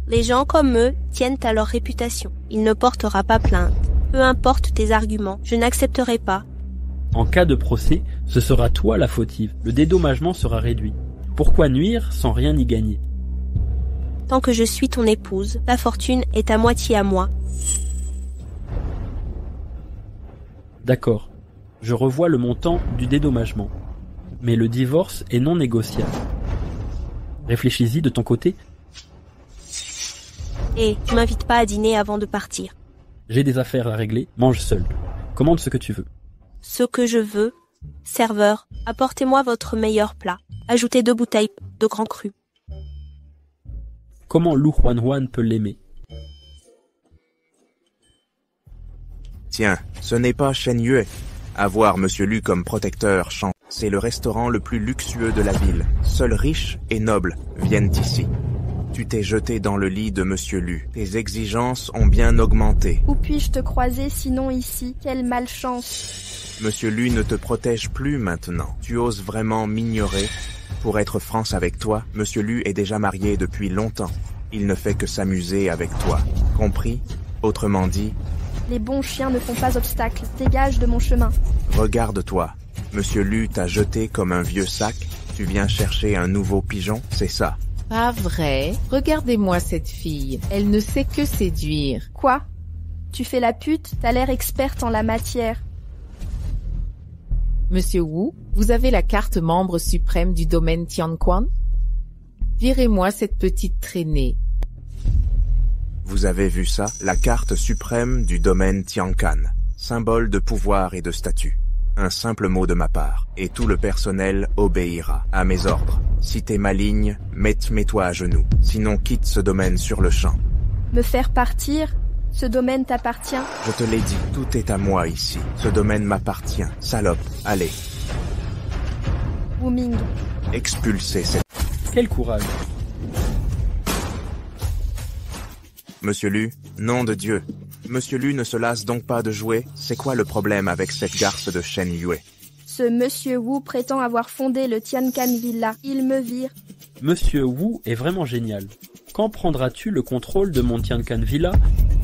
Les gens comme eux tiennent à leur réputation. Il ne portera pas plainte. Peu importe tes arguments, je n'accepterai pas. En cas de procès, ce sera toi la fautive. Le dédommagement sera réduit. Pourquoi nuire sans rien y gagner? Tant que je suis ton épouse, ta fortune est à moitié à moi. D'accord, je revois le montant du dédommagement. Mais le divorce est non négociable. Réfléchis-y de ton côté. Et tu m'invites pas à dîner avant de partir. J'ai des affaires à régler, mange seul. Commande ce que tu veux. Ce que je veux. Serveur, apportez-moi votre meilleur plat. Ajoutez 2 bouteilles de grand cru. Comment Lu Huan peut l'aimer? Tiens, ce n'est pas Shen Yue. Avoir Monsieur Lu comme protecteur change. C'est le restaurant le plus luxueux de la ville. Seuls riches et nobles viennent ici. Tu t'es jeté dans le lit de Monsieur Lu. Tes exigences ont bien augmenté. Où puis-je te croiser sinon ici? Quelle malchance! Monsieur Lu ne te protège plus maintenant. Tu oses vraiment m'ignorer? Pour être franche avec toi, Monsieur Lu est déjà marié depuis longtemps. Il ne fait que s'amuser avec toi. Compris? Autrement dit... Les bons chiens ne font pas obstacle. Dégage de mon chemin. Regarde-toi. Monsieur Lu t'a jeté comme un vieux sac. Tu viens chercher un nouveau pigeon, c'est ça? Pas vrai. Regardez-moi cette fille. Elle ne sait que séduire. Quoi? Tu fais la pute? T'as l'air experte en la matière. Monsieur Wu, vous avez la carte membre suprême du domaine Tianquan? Virez-moi cette petite traînée. Vous avez vu ça? La carte suprême du domaine Tianquan. Symbole de pouvoir et de statut. Un simple mot de ma part, et tout le personnel obéira à mes ordres. Si t'es maligne, mets-toi à genoux. Sinon quitte ce domaine sur le champ. Me faire partir? Ce domaine t'appartient? Je te l'ai dit, tout est à moi ici. Ce domaine m'appartient. Salope, allez. Wu Ming. Expulsez cette... Quel courage! Monsieur Lu, nom de Dieu. Monsieur Lu ne se lasse donc pas de jouer? C'est quoi le problème avec cette garce de Shen Yue? Ce Monsieur Wu prétend avoir fondé le Tianquan Villa. Il me vire. Monsieur Wu est vraiment génial. Quand prendras-tu le contrôle de mon Tianquan Villa?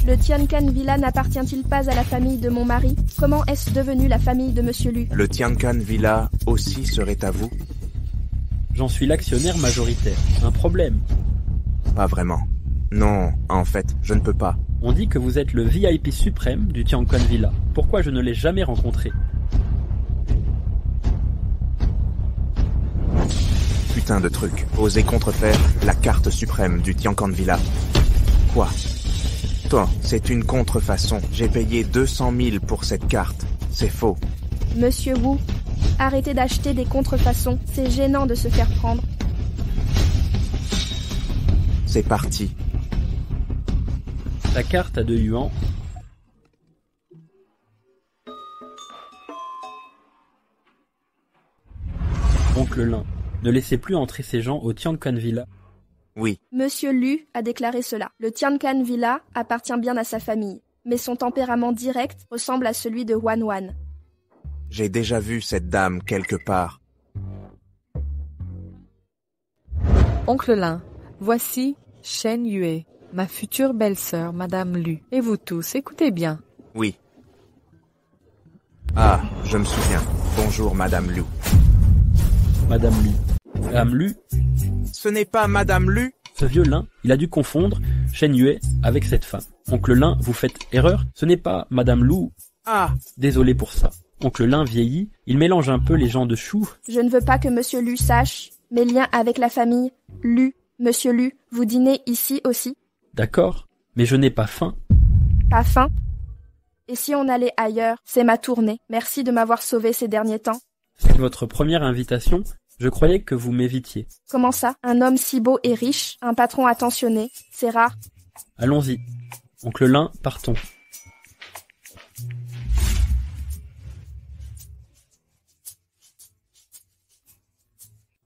Le Tianquan Villa n'appartient-il pas à la famille de mon mari? Comment est-ce devenu la famille de Monsieur Lu? Le Tianquan Villa aussi serait à vous? J'en suis l'actionnaire majoritaire. Un problème. Pas vraiment. Non, en fait, je ne peux pas. On dit que vous êtes le VIP suprême du Tiangquan Villa. Pourquoi je ne l'ai jamais rencontré? Putain de truc. Oser contrefaire la carte suprême du Tiangquan Villa. Quoi? Toi, c'est une contrefaçon. J'ai payé 200 000 pour cette carte. C'est faux. Monsieur Wu, arrêtez d'acheter des contrefaçons. C'est gênant de se faire prendre. C'est parti. La carte à 2 yuans. Oncle Lin, ne laissez plus entrer ces gens au Tiangquan Villa. Oui. Monsieur Lu a déclaré cela. Le Tiangquan Villa appartient bien à sa famille, mais son tempérament direct ressemble à celui de Wan Wan. J'ai déjà vu cette dame quelque part. Oncle Lin, voici Shen Yue, ma future belle-sœur, Madame Lu. Et vous tous, écoutez bien. Oui. Ah, je me souviens. Bonjour, Madame Lu. Madame Lu. Madame Lu, Ce n'est pas Madame Lu? ce vieux Lin, il a dû confondre Shen Yue avec cette femme. Oncle Lin, vous faites erreur, ce n'est pas Madame Lu. Ah, Désolé pour ça. Oncle Lin vieillit, il mélange un peu les gens de Chou. Je ne veux pas que Monsieur Lu sache mes liens avec la famille Lu. Monsieur Lu, vous dînez ici aussi? D'accord, mais je n'ai pas faim. Pas faim? Et si on allait ailleurs? C'est ma tournée. Merci de m'avoir sauvé ces derniers temps. C'est votre première invitation. Je croyais que vous m'évitiez. Comment ça? Un homme si beau et riche, un patron attentionné, c'est rare. Allons-y. Oncle Lin, partons.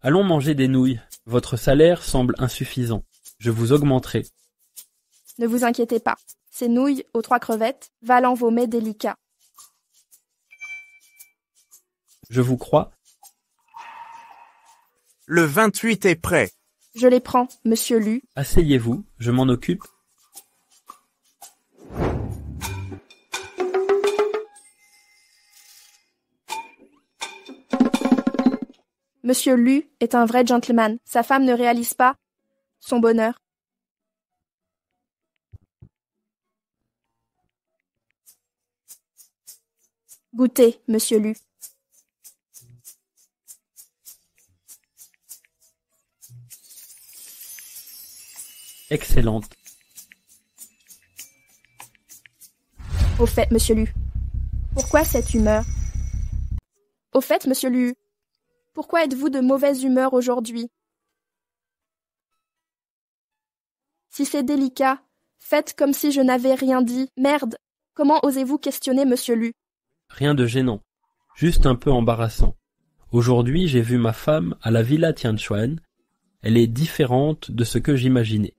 Allons manger des nouilles. Votre salaire semble insuffisant. Je vous augmenterai. Ne vous inquiétez pas. Ces nouilles aux 3 crevettes valent vos mets délicats. Je vous crois. le 28 est prêt. Je les prends, Monsieur Lu. Asseyez-vous, je m'en occupe. Monsieur Lu est un vrai gentleman. Sa femme ne réalise pas son bonheur. Goûtez, Monsieur Lu. Excellente. Au fait, Monsieur Lu, pourquoi cette humeur? Au fait, Monsieur Lu, pourquoi êtes-vous de mauvaise humeur aujourd'hui? Si c'est délicat, faites comme si je n'avais rien dit. Merde, comment osez-vous questionner Monsieur Lu? Rien de gênant, juste un peu embarrassant. Aujourd'hui, j'ai vu ma femme à la villa Tianchuan. Elle est différente de ce que j'imaginais.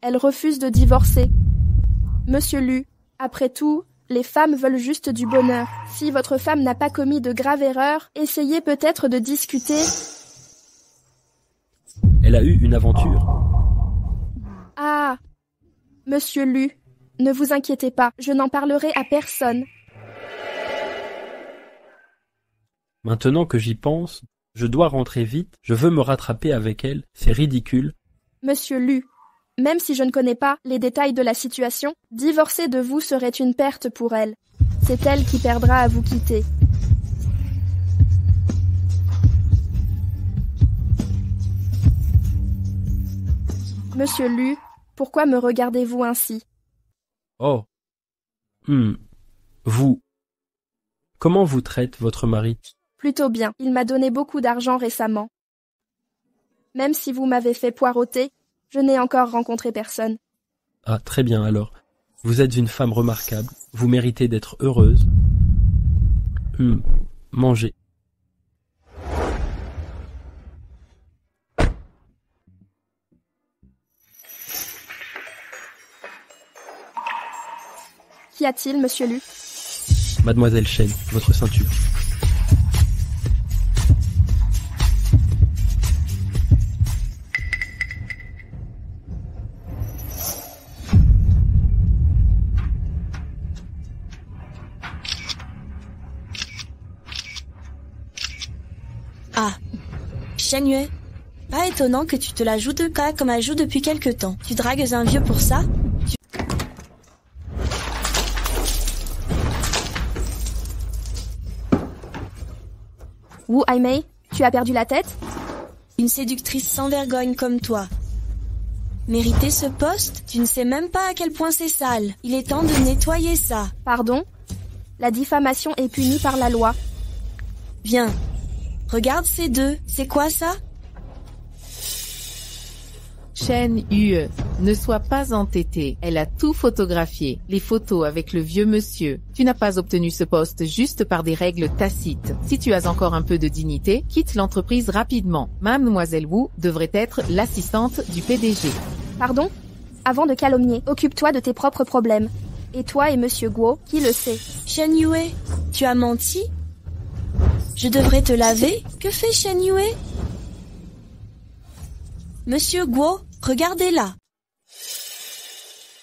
Elle refuse de divorcer. Monsieur Lu, après tout, les femmes veulent juste du bonheur. Si votre femme n'a pas commis de graves erreurs, essayez peut-être de discuter. Elle a eu une aventure. Ah, Monsieur Lu, ne vous inquiétez pas, je n'en parlerai à personne. Maintenant que j'y pense, je dois rentrer vite, je veux me rattraper avec elle, c'est ridicule. Monsieur Lu, même si je ne connais pas les détails de la situation, divorcer de vous serait une perte pour elle. C'est elle qui perdra à vous quitter. Monsieur Lu, pourquoi me regardez-vous ainsi? Oh. Vous. Comment vous traite votre mari? Plutôt bien, il m'a donné beaucoup d'argent récemment. Même si vous m'avez fait poireauter, je n'ai encore rencontré personne. Ah, très bien alors. Vous êtes une femme remarquable. Vous méritez d'être heureuse. Mangez. Qu'y a-t-il, Monsieur Lu? Mademoiselle Chen, votre ceinture. Ah, Shen Yue, Pas étonnant que tu te la joues de cas comme elle joue depuis quelque temps. Tu dragues un vieux pour ça? Wu Aimei, tu as perdu la tête? Une séductrice sans vergogne comme toi. Mériter ce poste? Tu ne sais même pas à quel point c'est sale. Il est temps de nettoyer ça. Pardon? La diffamation est punie par la loi. Viens. Regarde ces deux. C'est quoi ça? Shen Yue, ne sois pas entêtée. Elle a tout photographié. Les photos avec le vieux monsieur. Tu n'as pas obtenu ce poste juste par des règles tacites. Si tu as encore un peu de dignité, quitte l'entreprise rapidement. Mademoiselle Wu devrait être l'assistante du PDG. Pardon? Avant de calomnier, occupe-toi de tes propres problèmes. Et toi et Monsieur Guo, qui le sait? Shen Yue, tu as menti? Je devrais te laver? Que fait Shen Yue? Monsieur Guo, regardez-la.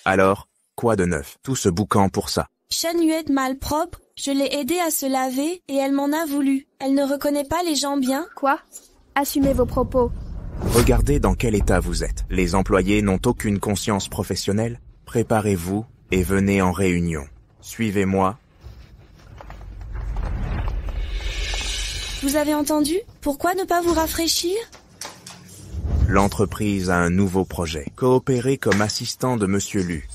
Alors, quoi de neuf? Tout ce boucan pour ça. Shen Yue est malpropre, je l'ai aidée à se laver et elle m'en a voulu. Elle ne reconnaît pas les gens bien. Quoi? Assumez vos propos. Regardez dans quel état vous êtes. Les employés n'ont aucune conscience professionnelle. Préparez-vous et venez en réunion. Suivez-moi. Vous avez entendu? Pourquoi ne pas vous rafraîchir? L'entreprise a un nouveau projet. Coopérer comme assistant de Monsieur Lu.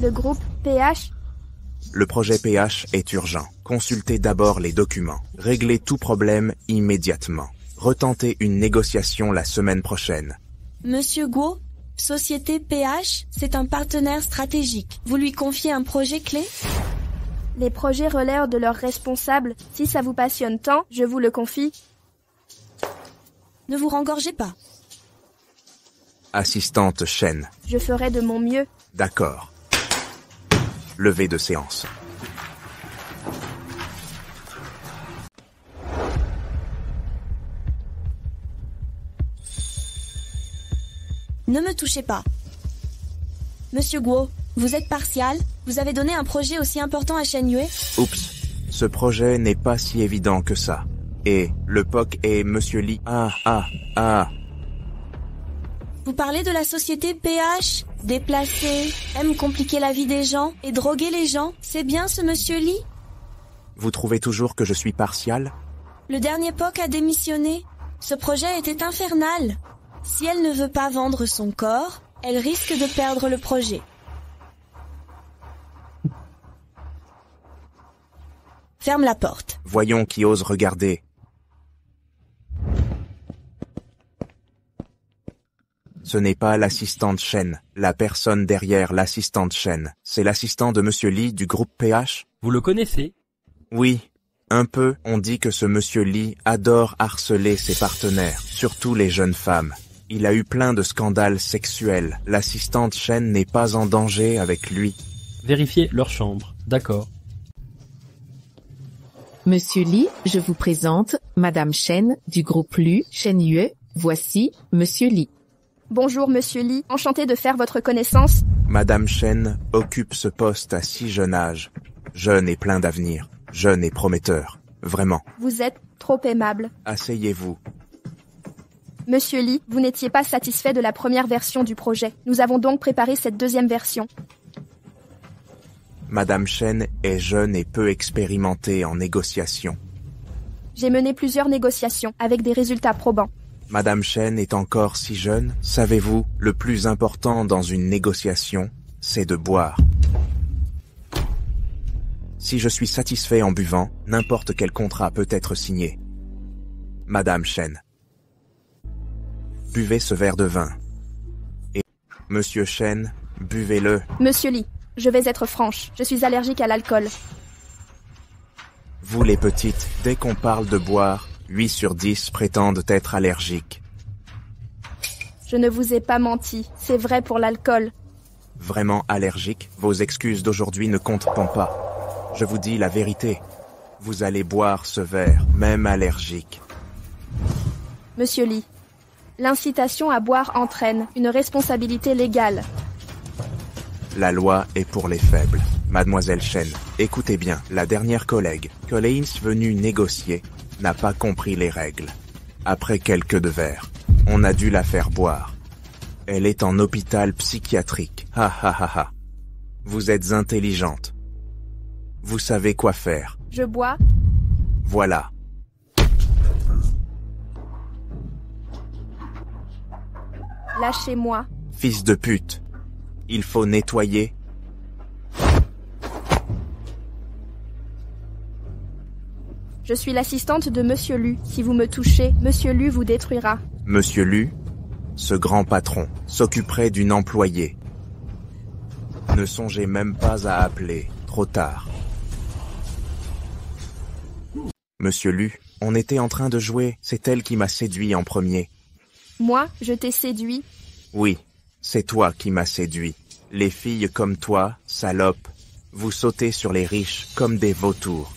Le groupe PH? Le projet PH est urgent. Consultez d'abord les documents. Réglez tout problème immédiatement. Retentez une négociation la semaine prochaine. Monsieur Guo, Société PH, c'est un partenaire stratégique. Vous lui confiez un projet clé? Les projets relèvent de leurs responsables. Si ça vous passionne tant, je vous le confie. Ne vous rengorgez pas. Assistante Shen. Je ferai de mon mieux. D'accord. Levée de séance. Ne me touchez pas. Monsieur Guo, vous êtes partial? Vous avez donné un projet aussi important à Shen Yue? Oups. Ce projet n'est pas si évident que ça. Et le POC et Monsieur Li. Vous parlez de la société PH? Déplacé, aime compliquer la vie des gens et droguer les gens? C'est bien ce Monsieur Li? Vous trouvez toujours que je suis partial? Le dernier POC a démissionné. Ce projet était infernal. Si elle ne veut pas vendre son corps, elle risque de perdre le projet. Ferme la porte. Voyons qui ose regarder. Ce n'est pas l'assistante Shen, la personne derrière l'assistante Shen. C'est l'assistant de Monsieur Li du groupe PH? Vous le connaissez? Oui, un peu. On dit que ce Monsieur Li adore harceler ses partenaires, surtout les jeunes femmes. Il a eu plein de scandales sexuels. L'assistante Shen n'est pas en danger avec lui. Vérifiez leur chambre. D'accord. Monsieur Li, je vous présente Madame Shen du groupe Lu, Shen Yue. Voici Monsieur Li. Bonjour Monsieur Li, enchanté de faire votre connaissance. Madame Shen occupe ce poste à si jeune âge. Jeune et plein d'avenir. Jeune et prometteur. Vraiment. Vous êtes trop aimable. Asseyez-vous. Monsieur Li, vous n'étiez pas satisfait de la première version du projet. Nous avons donc préparé cette deuxième version. Madame Shen est jeune et peu expérimentée en négociation. J'ai mené plusieurs négociations avec des résultats probants. Madame Shen est encore si jeune. Savez-vous, le plus important dans une négociation, c'est de boire. Si je suis satisfait en buvant, n'importe quel contrat peut être signé. Madame Shen. Buvez ce verre de vin. Et, Monsieur Shen, buvez-le. Monsieur Li, je vais être franche, je suis allergique à l'alcool. Vous les petites, dès qu'on parle de boire, 8 sur 10 prétendent être allergiques. Je ne vous ai pas menti, c'est vrai pour l'alcool. Vraiment allergique, vos excuses d'aujourd'hui ne compteront pas. Je vous dis la vérité. Vous allez boire ce verre, même allergique. Monsieur Li, l'incitation à boire entraîne une responsabilité légale. La loi est pour les faibles. Mademoiselle Shen, écoutez bien, la dernière collègue, Collins venue négocier, n'a pas compris les règles. Après quelques de verre, on a dû la faire boire. Elle est en hôpital psychiatrique. Ha ha ha ha. Vous êtes intelligente. Vous savez quoi faire. Je bois. Voilà. Lâchez-moi. Fils de pute. Il faut nettoyer. Je suis l'assistante de Monsieur Lu. Si vous me touchez, Monsieur Lu vous détruira. Monsieur Lu, ce grand patron, s'occuperait d'une employée. Ne songez même pas à appeler. Trop tard. Monsieur Lu, on était en train de jouer. C'est elle qui m'a séduit en premier. Moi, je t'ai séduit. Oui, c'est toi qui m'as séduit. Les filles comme toi, salope, vous sautez sur les riches comme des vautours.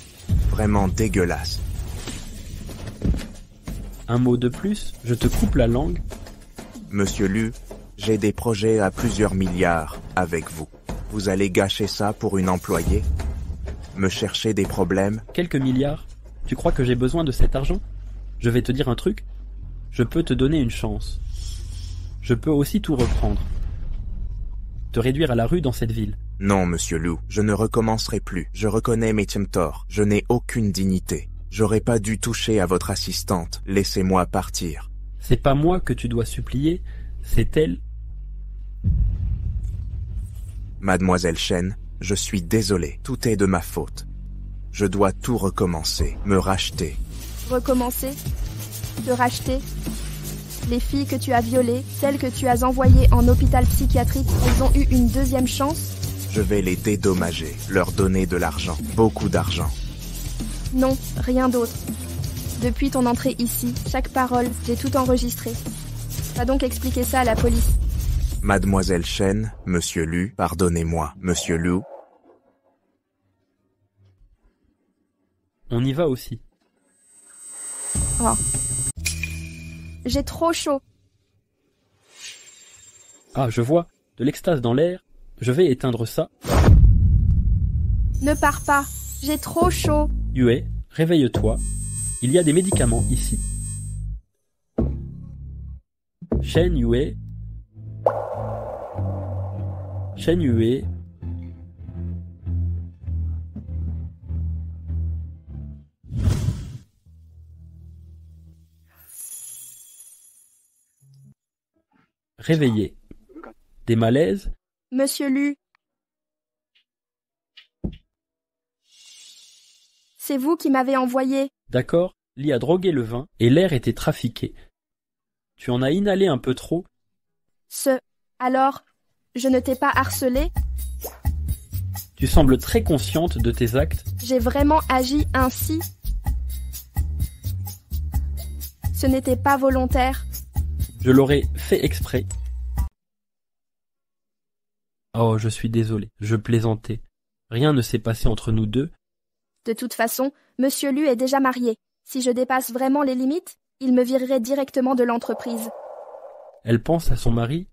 Vraiment dégueulasse. Un mot de plus, je te coupe la langue. Monsieur Lu, j'ai des projets à plusieurs milliards avec vous. Vous allez gâcher ça pour une employée? Me chercher des problèmes? Quelques milliards? Tu crois que j'ai besoin de cet argent? Je vais te dire un truc. Je peux te donner une chance. Je peux aussi tout reprendre. Te réduire à la rue dans cette ville. Non, monsieur Lu, je ne recommencerai plus. Je reconnais mes torts. Je n'ai aucune dignité. J'aurais pas dû toucher à votre assistante. Laissez-moi partir. C'est pas moi que tu dois supplier, c'est elle. Mademoiselle Chen, je suis désolé. Tout est de ma faute. Je dois tout recommencer, me racheter. Recommencer? Te racheter? Les filles que tu as violées, celles que tu as envoyées en hôpital psychiatrique, elles ont eu une deuxième chance? Je vais les dédommager, leur donner de l'argent, beaucoup d'argent. Non, rien d'autre. Depuis ton entrée ici, chaque parole, j'ai tout enregistré. Va donc expliquer ça à la police. Mademoiselle Chen, Monsieur Lu, pardonnez-moi, Monsieur Lu. On y va aussi. Oh. J'ai trop chaud. Ah, je vois, de l'extase dans l'air. Je vais éteindre ça. Ne pars pas, j'ai trop chaud. Yue, réveille-toi. Il y a des médicaments ici. Shen Yue. Shen Yue. Réveillé. Des malaises? Monsieur Lu. C'est vous qui m'avez envoyé. D'accord, Li a drogué le vin et l'air était trafiqué. Tu en as inhalé un peu trop. Alors, je ne t'ai pas harcelé? Tu sembles très consciente de tes actes. J'ai vraiment agi ainsi? Ce n'était pas volontaire. Je l'aurais fait exprès. Oh, je suis désolé, je plaisantais. Rien ne s'est passé entre nous deux. De toute façon, Monsieur Lu est déjà marié. Si je dépasse vraiment les limites, il me virerait directement de l'entreprise. Elle pense à son mari?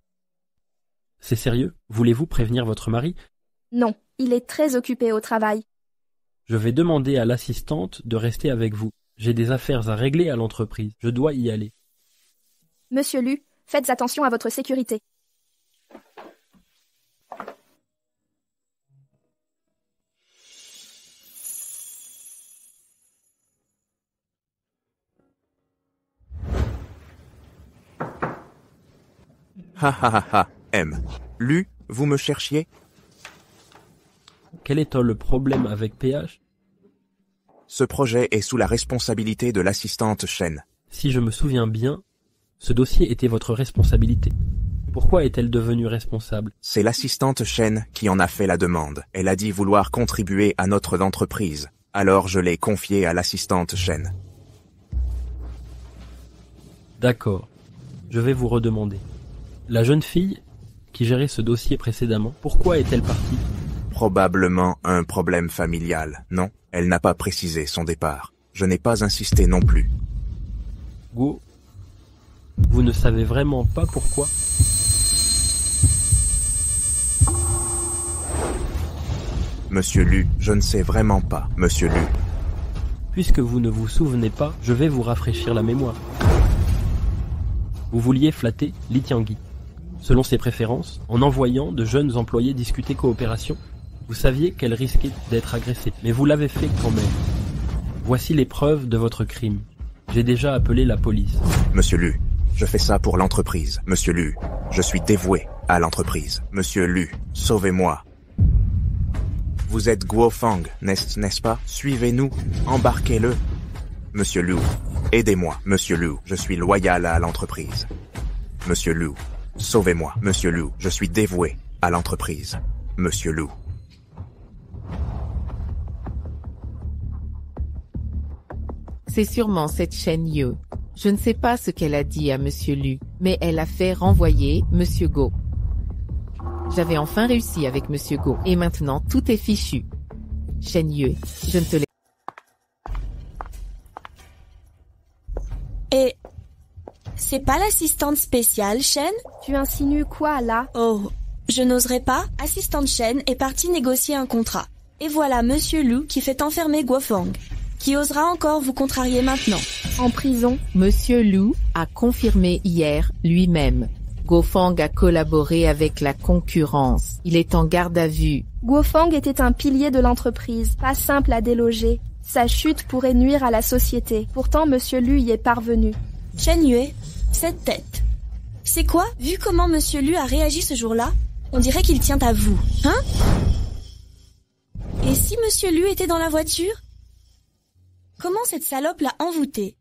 C'est sérieux? Voulez-vous prévenir votre mari? Non, il est très occupé au travail. Je vais demander à l'assistante de rester avec vous. J'ai des affaires à régler à l'entreprise. Je dois y aller. Monsieur Lu, faites attention à votre sécurité. Ha ha ha ha, M. Lu, vous me cherchiez? Quel est le problème avec PH? Ce projet est sous la responsabilité de l'assistante Chen. Si je me souviens bien, ce dossier était votre responsabilité. Pourquoi est-elle devenue responsable? C'est l'assistante Chen qui en a fait la demande. Elle a dit vouloir contribuer à notre entreprise. Alors je l'ai confiée à l'assistante Chen. D'accord. Je vais vous redemander. La jeune fille qui gérait ce dossier précédemment, pourquoi est-elle partie? Probablement un problème familial, non? Elle n'a pas précisé son départ. Je n'ai pas insisté non plus. Guo, vous ne savez vraiment pas pourquoi? Monsieur Lu, je ne sais vraiment pas, Monsieur Lu. Puisque vous ne vous souvenez pas, je vais vous rafraîchir la mémoire. Vous vouliez flatter Li Tiangui, selon ses préférences, en envoyant de jeunes employés discuter coopération. Vous saviez qu'elle risquait d'être agressée, mais vous l'avez fait quand même. Voici les preuves de votre crime. J'ai déjà appelé la police. Monsieur Lu, je fais ça pour l'entreprise. Monsieur Lu, je suis dévoué à l'entreprise. Monsieur Lu, sauvez-moi. Vous êtes Guo Fang, n'est-ce pas? Suivez-nous, embarquez-le. Monsieur Lu, aidez-moi. Monsieur Lu, je suis loyal à l'entreprise. Monsieur Lu, sauvez-moi. Monsieur Lu, je suis dévoué à l'entreprise. Monsieur Lu. C'est sûrement cette Shen Yue. Je ne sais pas ce qu'elle a dit à Monsieur Lu, mais elle a fait renvoyer Monsieur Go. J'avais enfin réussi avec Monsieur Go, et maintenant tout est fichu. Shen Yue, je ne te laisse. Et c'est pas l'assistante spéciale, Shen? Tu insinues quoi, là? Oh, je n'oserais pas. Assistante Shen est partie négocier un contrat. Et voilà Monsieur Lu qui fait enfermer Guo Fang. Qui osera encore vous contrarier maintenant? En prison? Monsieur Lu a confirmé hier lui-même. Guo Fang a collaboré avec la concurrence. Il est en garde à vue. Guo Fang était un pilier de l'entreprise, pas simple à déloger. Sa chute pourrait nuire à la société. Pourtant, Monsieur Lu y est parvenu. Shen Yue, cette tête. C'est quoi? Vu comment Monsieur Lu a réagi ce jour-là, on dirait qu'il tient à vous. Hein? Et si Monsieur Lu était dans la voiture? Comment cette salope l'a envoûté?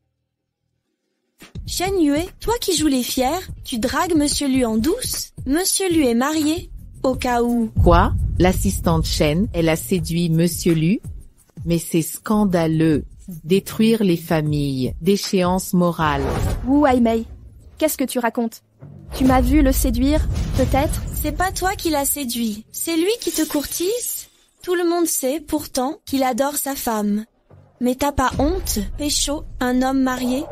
Shen Yue, toi qui joues les fiers, tu dragues Monsieur Lu en douce? Monsieur Lu est marié? Au cas où... Quoi? L'assistante Shen, elle a séduit Monsieur Lu? Mais c'est scandaleux. Détruire les familles, déchéance morale. Wu Aimei, qu'est-ce que tu racontes? Tu m'as vu le séduire, peut-être? C'est pas toi qui l'as séduit, c'est lui qui te courtise. Tout le monde sait, pourtant, qu'il adore sa femme. Mais t'as pas honte, pécho, un homme marié?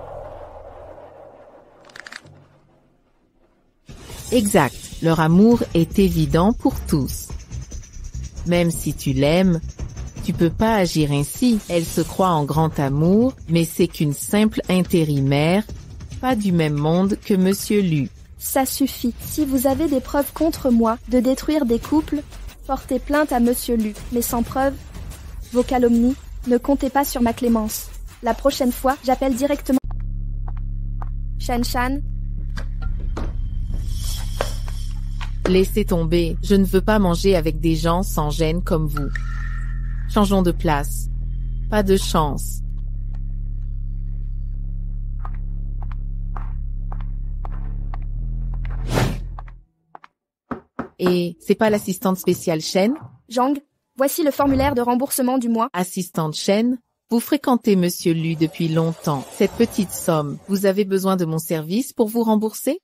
Exact, leur amour est évident pour tous. Même si tu l'aimes, tu peux pas agir ainsi. Elle se croit en grand amour, mais c'est qu'une simple intérimaire, pas du même monde que Monsieur Lu. Ça suffit. Si vous avez des preuves contre moi de détruire des couples, portez plainte à Monsieur Lu. Mais sans preuve, vos calomnies, ne comptez pas sur ma clémence. La prochaine fois, j'appelle directement Shan Shan. Laissez tomber, je ne veux pas manger avec des gens sans gêne comme vous. Changeons de place. Pas de chance. Et c'est pas l'assistante spéciale Shen? Zhang, voici le formulaire de remboursement du mois. Assistante Shen, vous fréquentez Monsieur Lu depuis longtemps. Cette petite somme, vous avez besoin de mon service pour vous rembourser?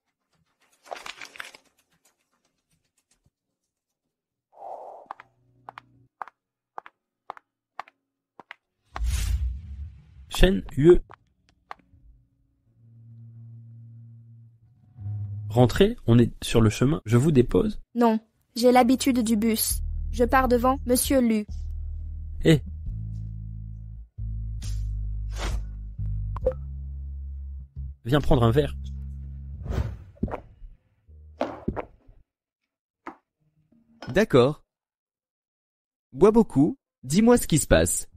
Shen Yue. Rentrez, on est sur le chemin, je vous dépose. Non, j'ai l'habitude du bus. Je pars devant Monsieur Lu. Eh. Viens prendre un verre. D'accord. Bois beaucoup, dis-moi ce qui se passe.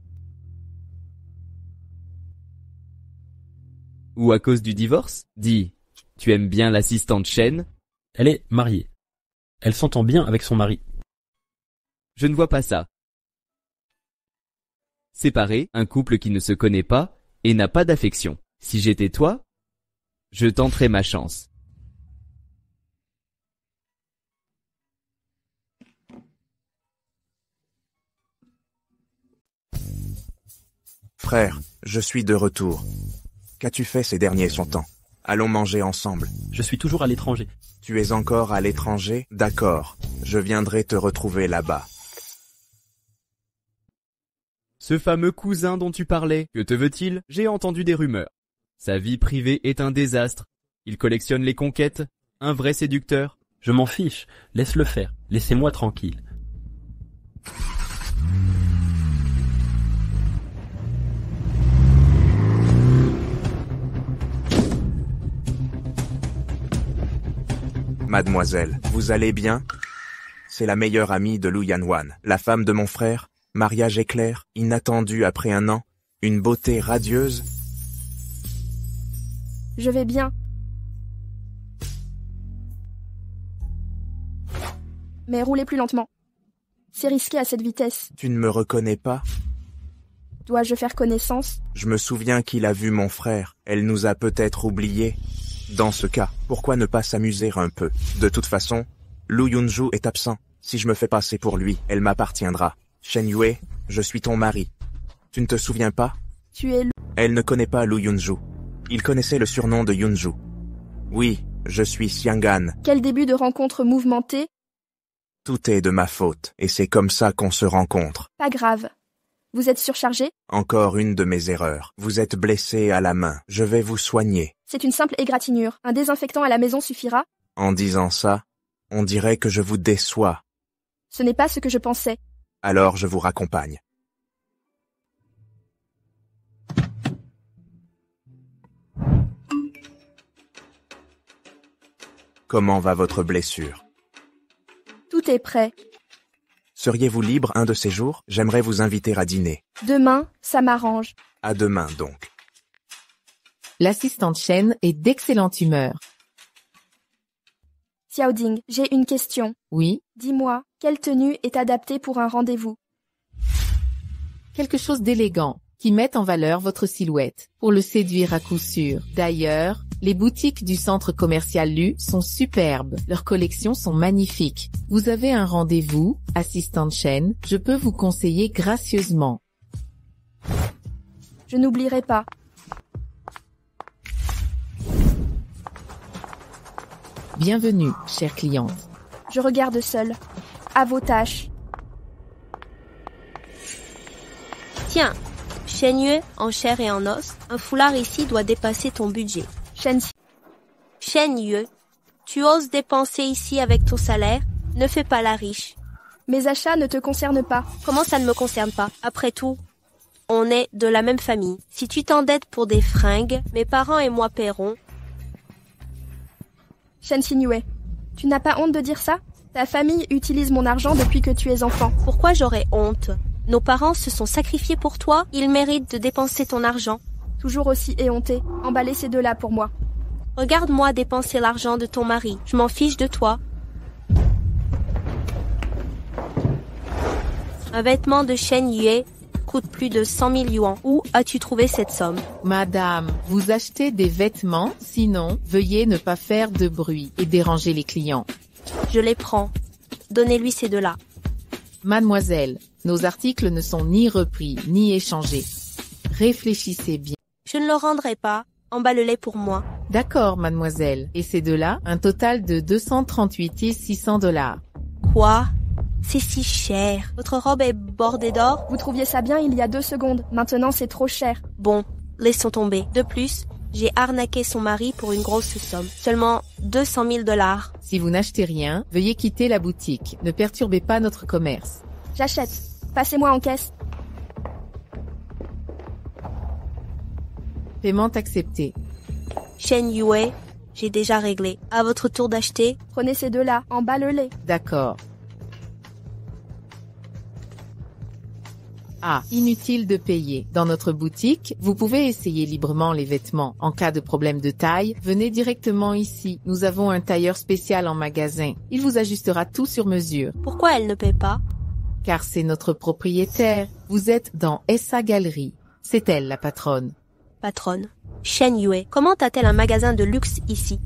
Ou à cause du divorce? Dis, tu aimes bien l'assistante Shen? Elle est mariée. Elle s'entend bien avec son mari. Je ne vois pas ça. Séparé, un couple qui ne se connaît pas et n'a pas d'affection. Si j'étais toi, je tenterais ma chance. Frère, je suis de retour. Qu'as-tu fait ces derniers temps? Allons manger ensemble. Je suis toujours à l'étranger. Tu es encore à l'étranger? D'accord. Je viendrai te retrouver là-bas. Ce fameux cousin dont tu parlais, que te veut-il? J'ai entendu des rumeurs. Sa vie privée est un désastre. Il collectionne les conquêtes. Un vrai séducteur. Je m'en fiche. Laisse-le faire. Laissez-moi tranquille. Mademoiselle, vous allez bien? C'est la meilleure amie de Lu Yanwan, la femme de mon frère. Mariage éclair, inattendu après un an. Une beauté radieuse. Je vais bien. Mais roulez plus lentement. C'est risqué à cette vitesse. Tu ne me reconnais pas? Dois-je faire connaissance? Je me souviens qu'il a vu mon frère. Elle nous a peut-être oubliés. Dans ce cas, pourquoi ne pas s'amuser un peu? De toute façon, Lu Yunju est absent. Si je me fais passer pour lui, elle m'appartiendra. Shen Yue, je suis ton mari. Tu ne te souviens pas? Tu es Lu. Elle ne connaît pas Lu Yunju. Il connaissait le surnom de Yunju. Oui, je suis Xiangan. Quel début de rencontre mouvementée. Tout est de ma faute, et c'est comme ça qu'on se rencontre. Pas grave. Vous êtes surchargé? Encore une de mes erreurs. Vous êtes blessé à la main. Je vais vous soigner. C'est une simple égratignure. Un désinfectant à la maison suffira? En disant ça, on dirait que je vous déçois. Ce n'est pas ce que je pensais. Alors je vous raccompagne. Comment va votre blessure? Tout est prêt. Seriez-vous libre un de ces jours? J'aimerais vous inviter à dîner. Demain, ça m'arrange. À demain donc. L'assistante Shen est d'excellente humeur. Xiaoding, j'ai une question. Oui, Dis-moi, quelle tenue est adaptée pour un rendez-vous? quelque chose d'élégant, qui met en valeur votre silhouette, pour le séduire à coup sûr. D'ailleurs, les boutiques du centre commercial Lu sont superbes. Leurs collections sont magnifiques. Vous avez un rendez-vous, assistante Shen, je peux vous conseiller gracieusement. Je n'oublierai pas. Bienvenue, chère cliente. Je regarde seule. À vos tâches. Tiens, Shen Yue, en chair et en os, un foulard ici doit dépasser ton budget. Shen Yue, tu oses dépenser ici avec ton salaire? Ne fais pas la riche. Mes achats ne te concernent pas. Comment ça ne me concerne pas? Après tout, on est de la même famille. Si tu t'endettes pour des fringues, mes parents et moi paierons. Shen Xingyue, tu n'as pas honte de dire ça? Ta famille utilise mon argent depuis que tu es enfant. Pourquoi j'aurais honte? Nos parents se sont sacrifiés pour toi, ils méritent de dépenser ton argent. Toujours aussi éhonté. Emballez ces deux-là pour moi. Regarde-moi dépenser l'argent de ton mari. Je m'en fiche de toi. Un vêtement de Shen Yue coûte plus de 100 000 yuans. Où as-tu trouvé cette somme? Madame, vous achetez des vêtements, sinon, veuillez ne pas faire de bruit et déranger les clients. Je les prends. Donnez-lui ces deux-là. Mademoiselle, nos articles ne sont ni repris, ni échangés. Réfléchissez bien. Je ne le rendrai pas. Emballe-les pour moi. D'accord, mademoiselle. Et ces deux-là, un total de 238 600 $. Quoi? C'est si cher. Votre robe est bordée d'or? Vous trouviez ça bien il y a 2 secondes. Maintenant, c'est trop cher. Bon, laissons tomber. De plus, j'ai arnaqué son mari pour une grosse somme. Seulement 200 000 $. Si vous n'achetez rien, veuillez quitter la boutique. Ne perturbez pas notre commerce. J'achète. Passez-moi en caisse. Paiement accepté. Shen Yue, j'ai déjà réglé. À votre tour d'acheter. Prenez ces deux-là. Emballe-les. D'accord. Ah, inutile de payer. Dans notre boutique, vous pouvez essayer librement les vêtements. En cas de problème de taille, venez directement ici. Nous avons un tailleur spécial en magasin. Il vous ajustera tout sur mesure. Pourquoi elle ne paie pas? Car c'est notre propriétaire. Vous êtes dans SA Galerie. C'est elle la patronne. Patronne. Shen Yue, comment a-t-elle un magasin de luxe ici?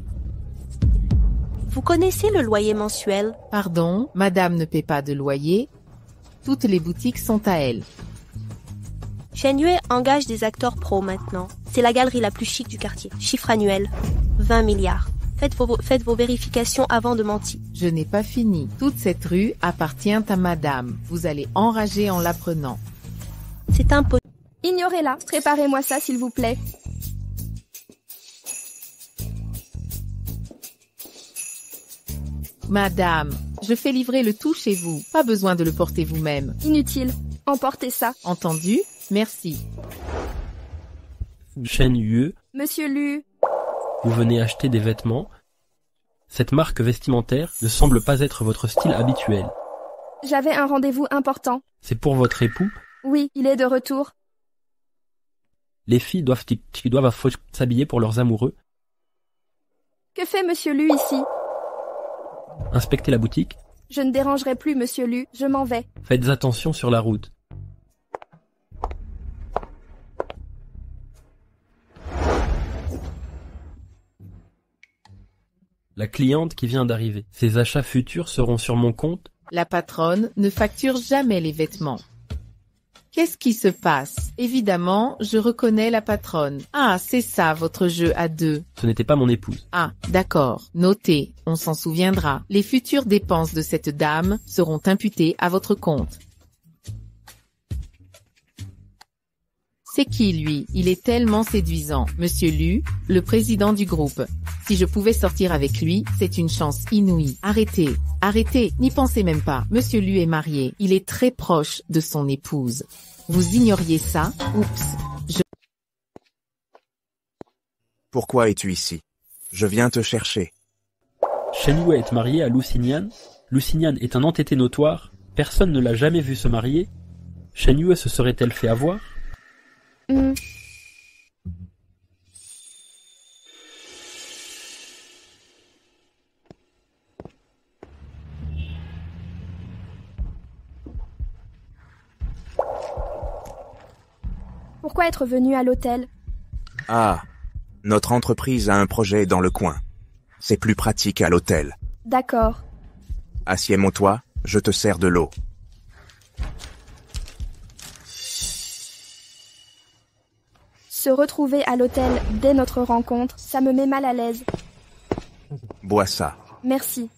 Vous connaissez le loyer mensuel? Pardon, madame ne paie pas de loyer. Toutes les boutiques sont à elle. Shen Yue engage des acteurs pros maintenant. C'est la galerie la plus chic du quartier. Chiffre annuel, 20 milliards. Faites vos vérifications avant de mentir. Je n'ai pas fini. Toute cette rue appartient à madame. Vous allez enrager en l'apprenant. C'est impossible. Ignorez-la. Préparez-moi ça, s'il vous plaît. Madame, je fais livrer le tout chez vous. Pas besoin de le porter vous-même. Inutile. Emportez ça. Entendu? Merci. Shen Yue, Monsieur Lu. vous venez acheter des vêtements. Cette marque vestimentaire ne semble pas être votre style habituel. J'avais un rendez-vous important. C'est pour votre époux? Oui, il est de retour. Les filles doivent s'habiller pour leurs amoureux. Que fait Monsieur Lu ici? Inspectez la boutique. Je ne dérangerai plus Monsieur Lu, je m'en vais. Faites attention sur la route. La cliente qui vient d'arriver. Ses achats futurs seront sur mon compte. La patronne ne facture jamais les vêtements. Qu'est-ce qui se passe? Évidemment, je reconnais la patronne. Ah, c'est ça votre jeu à deux. Ce n'était pas mon épouse. Ah, d'accord. Notez, on s'en souviendra. Les futures dépenses de cette dame seront imputées à votre compte. C'est qui, lui? Il est tellement séduisant. Monsieur Lu, le président du groupe. Si je pouvais sortir avec lui, c'est une chance inouïe. Arrêtez, arrêtez, n'y pensez même pas. Monsieur Lu est marié. Il est très proche de son épouse. Vous ignoriez ça? Oups. Pourquoi es-tu ici? Je viens te chercher. Shen Yue est marié à Lu Xinyan. Lu Xinyan est un entêté notoire. Personne ne l'a jamais vu se marier. Shen Yue se serait-elle fait avoir? Pourquoi être venu à l'hôtel? Ah, notre entreprise a un projet dans le coin. C'est plus pratique à l'hôtel. D'accord. Assieds-moi, je te sers de l'eau. Se retrouver à l'hôtel dès notre rencontre, ça me met mal à l'aise. Bois ça. Merci.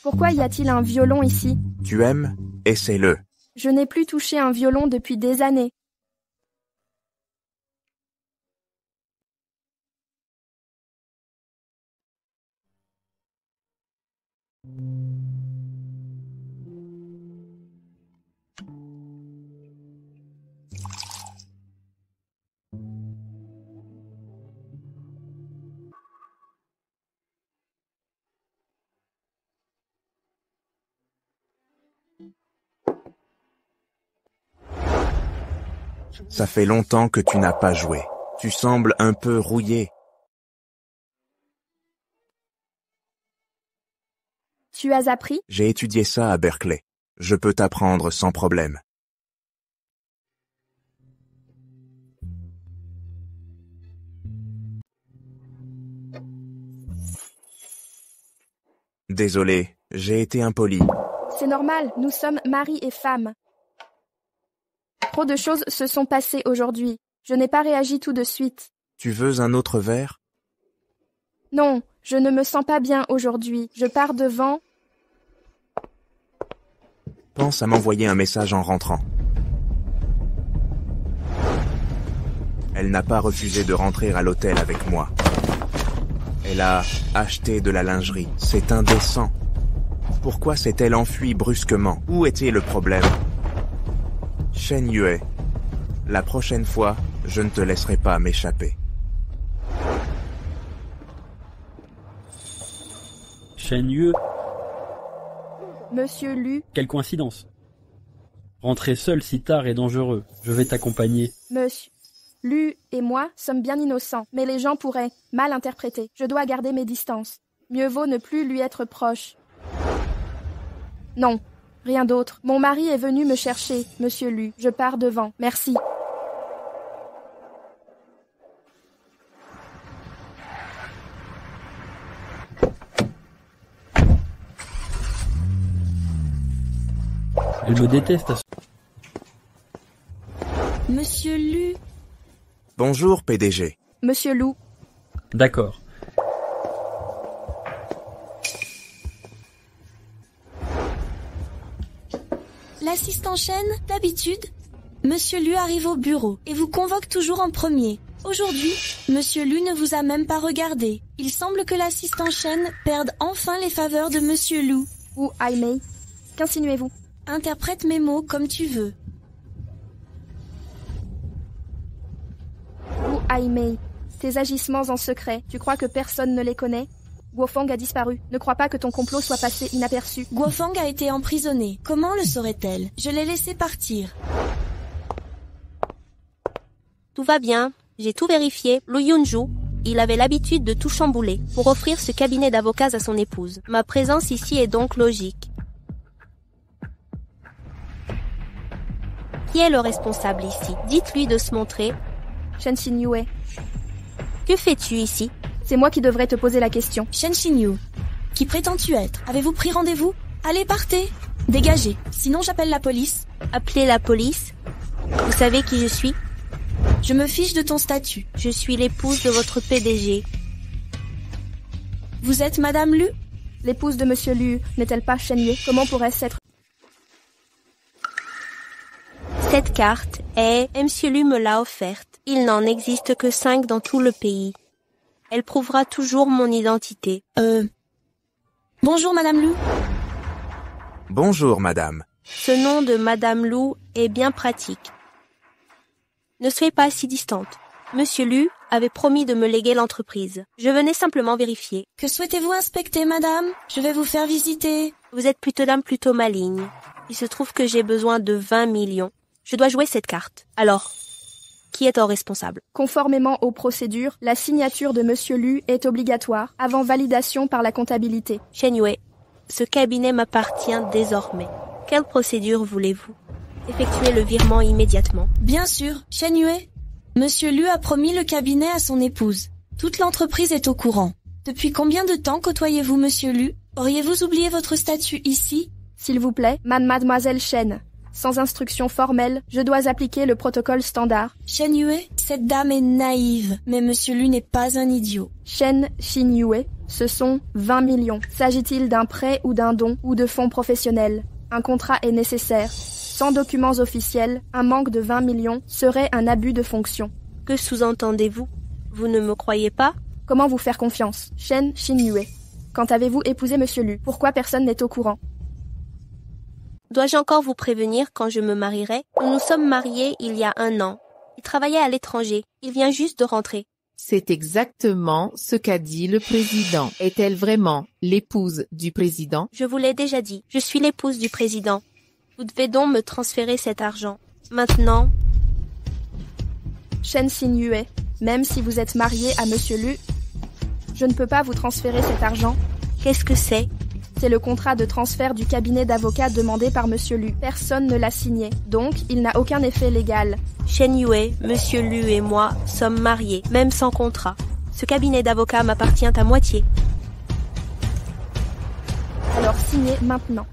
Pourquoi y a-t-il un violon ici? Tu aimes? Essaie-le. Je n'ai plus touché un violon depuis des années. Ça fait longtemps que tu n'as pas joué. Tu sembles un peu rouillé. Tu as appris? J'ai étudié ça à Berkeley. Je peux t'apprendre sans problème. Désolé, j'ai été impoli. C'est normal, nous sommes mari et femme. Trop de choses se sont passées aujourd'hui. Je n'ai pas réagi tout de suite. Tu veux un autre verre? Non, je ne me sens pas bien aujourd'hui. Je pars devant. Pense à m'envoyer un message en rentrant. Elle n'a pas refusé de rentrer à l'hôtel avec moi. Elle a acheté de la lingerie. C'est indécent. Pourquoi s'est-elle enfuie brusquement? Où était le problème? Shen Yue, la prochaine fois, je ne te laisserai pas m'échapper. Shen Yue, Monsieur Lu, quelle coïncidence. Rentrer seul si tard est dangereux. Je vais t'accompagner. Monsieur Lu et moi sommes bien innocents, mais les gens pourraient mal interpréter. Je dois garder mes distances. Mieux vaut ne plus lui être proche. Non, rien d'autre. Mon mari est venu me chercher, Monsieur Lu. Je pars devant. Merci. Elle me déteste. Monsieur Lu. Bonjour, PDG. Monsieur Lu. D'accord. L'assistant Shen, d'habitude, Monsieur Lu arrive au bureau et vous convoque toujours en premier. Aujourd'hui, Monsieur Lu ne vous a même pas regardé. Il semble que l'assistant Shen perde enfin les faveurs de Monsieur Lu. Ou Aimei. Qu'insinuez-vous? Interprète mes mots comme tu veux. Wu Aimei, tes agissements en secret, tu crois que personne ne les connaît? Guofang a disparu. Ne crois pas que ton complot soit passé inaperçu. Guofang a été emprisonnée. Comment le saurait-elle? Je l'ai laissé partir. Tout va bien, j'ai tout vérifié. Lu Yunju, il avait l'habitude de tout chambouler pour offrir ce cabinet d'avocats à son épouse. Ma présence ici est donc logique. Qui est le responsable ici? Dites-lui de se montrer. Shen Xinyue, Que fais-tu ici? c'est moi qui devrais te poser la question. Shen Xinyu, qui prétends-tu être? Avez-vous pris rendez-vous? Allez, partez! Dégagez, sinon j'appelle la police. Appelez la police? Vous savez qui je suis? Je me fiche de ton statut. Je suis l'épouse de votre PDG. Vous êtes Madame Lu? L'épouse de Monsieur Liu n'est-elle pas Shen Yue? Comment pourrait-ce être? Cette carte est... Monsieur Lu me l'a offerte. Il n'en existe que 5 dans tout le pays. Elle prouvera toujours mon identité. Bonjour Madame Lu. Bonjour, madame. Ce nom de Madame Lu est bien pratique. Ne soyez pas si distante. Monsieur Lu avait promis de me léguer l'entreprise. Je venais simplement vérifier. Que souhaitez-vous inspecter, madame? Je vais vous faire visiter. Vous êtes plutôt maligne. Il se trouve que j'ai besoin de 20 millions. Je dois jouer cette carte. Alors, qui est en responsable? Conformément aux procédures, la signature de Monsieur Liu est obligatoire avant validation par la comptabilité. Shen Yue, ce cabinet m'appartient désormais. Quelle procédure voulez-vous? Effectuez le virement immédiatement. Bien sûr, Shen Yue. Monsieur Liu a promis le cabinet à son épouse. Toute l'entreprise est au courant. Depuis combien de temps côtoyez-vous Monsieur Liu? Auriez-vous oublié votre statut ici? S'il vous plaît, Mademoiselle Shen. Sans instruction formelle, je dois appliquer le protocole standard. Shen Yue, cette dame est naïve, mais Monsieur Liu n'est pas un idiot. Shen Xinyue, ce sont 20 millions. S'agit-il d'un prêt ou d'un don ou de fonds professionnels? Un contrat est nécessaire. Sans documents officiels, un manque de 20 millions serait un abus de fonction. Que sous-entendez-vous? Vous ne me croyez pas? Comment vous faire confiance? Shen Xinyue. Quand avez-vous épousé Monsieur Liu? Pourquoi personne n'est au courant? Dois-je encore vous prévenir quand je me marierai? Nous nous sommes mariés il y a 1 an. Il travaillait à l'étranger. Il vient juste de rentrer. C'est exactement ce qu'a dit le président. Est-elle vraiment l'épouse du président? Je vous l'ai déjà dit. Je suis l'épouse du président. Vous devez donc me transférer cet argent. Maintenant... Shen Xinyue, même si vous êtes marié à Monsieur Liu, je ne peux pas vous transférer cet argent. Qu'est-ce que c'est? C'est le contrat de transfert du cabinet d'avocats demandé par Monsieur Liu. Personne ne l'a signé, donc il n'a aucun effet légal. Shen Yue, Monsieur Liu et moi sommes mariés, même sans contrat. Ce cabinet d'avocats m'appartient à moitié. Alors signez maintenant.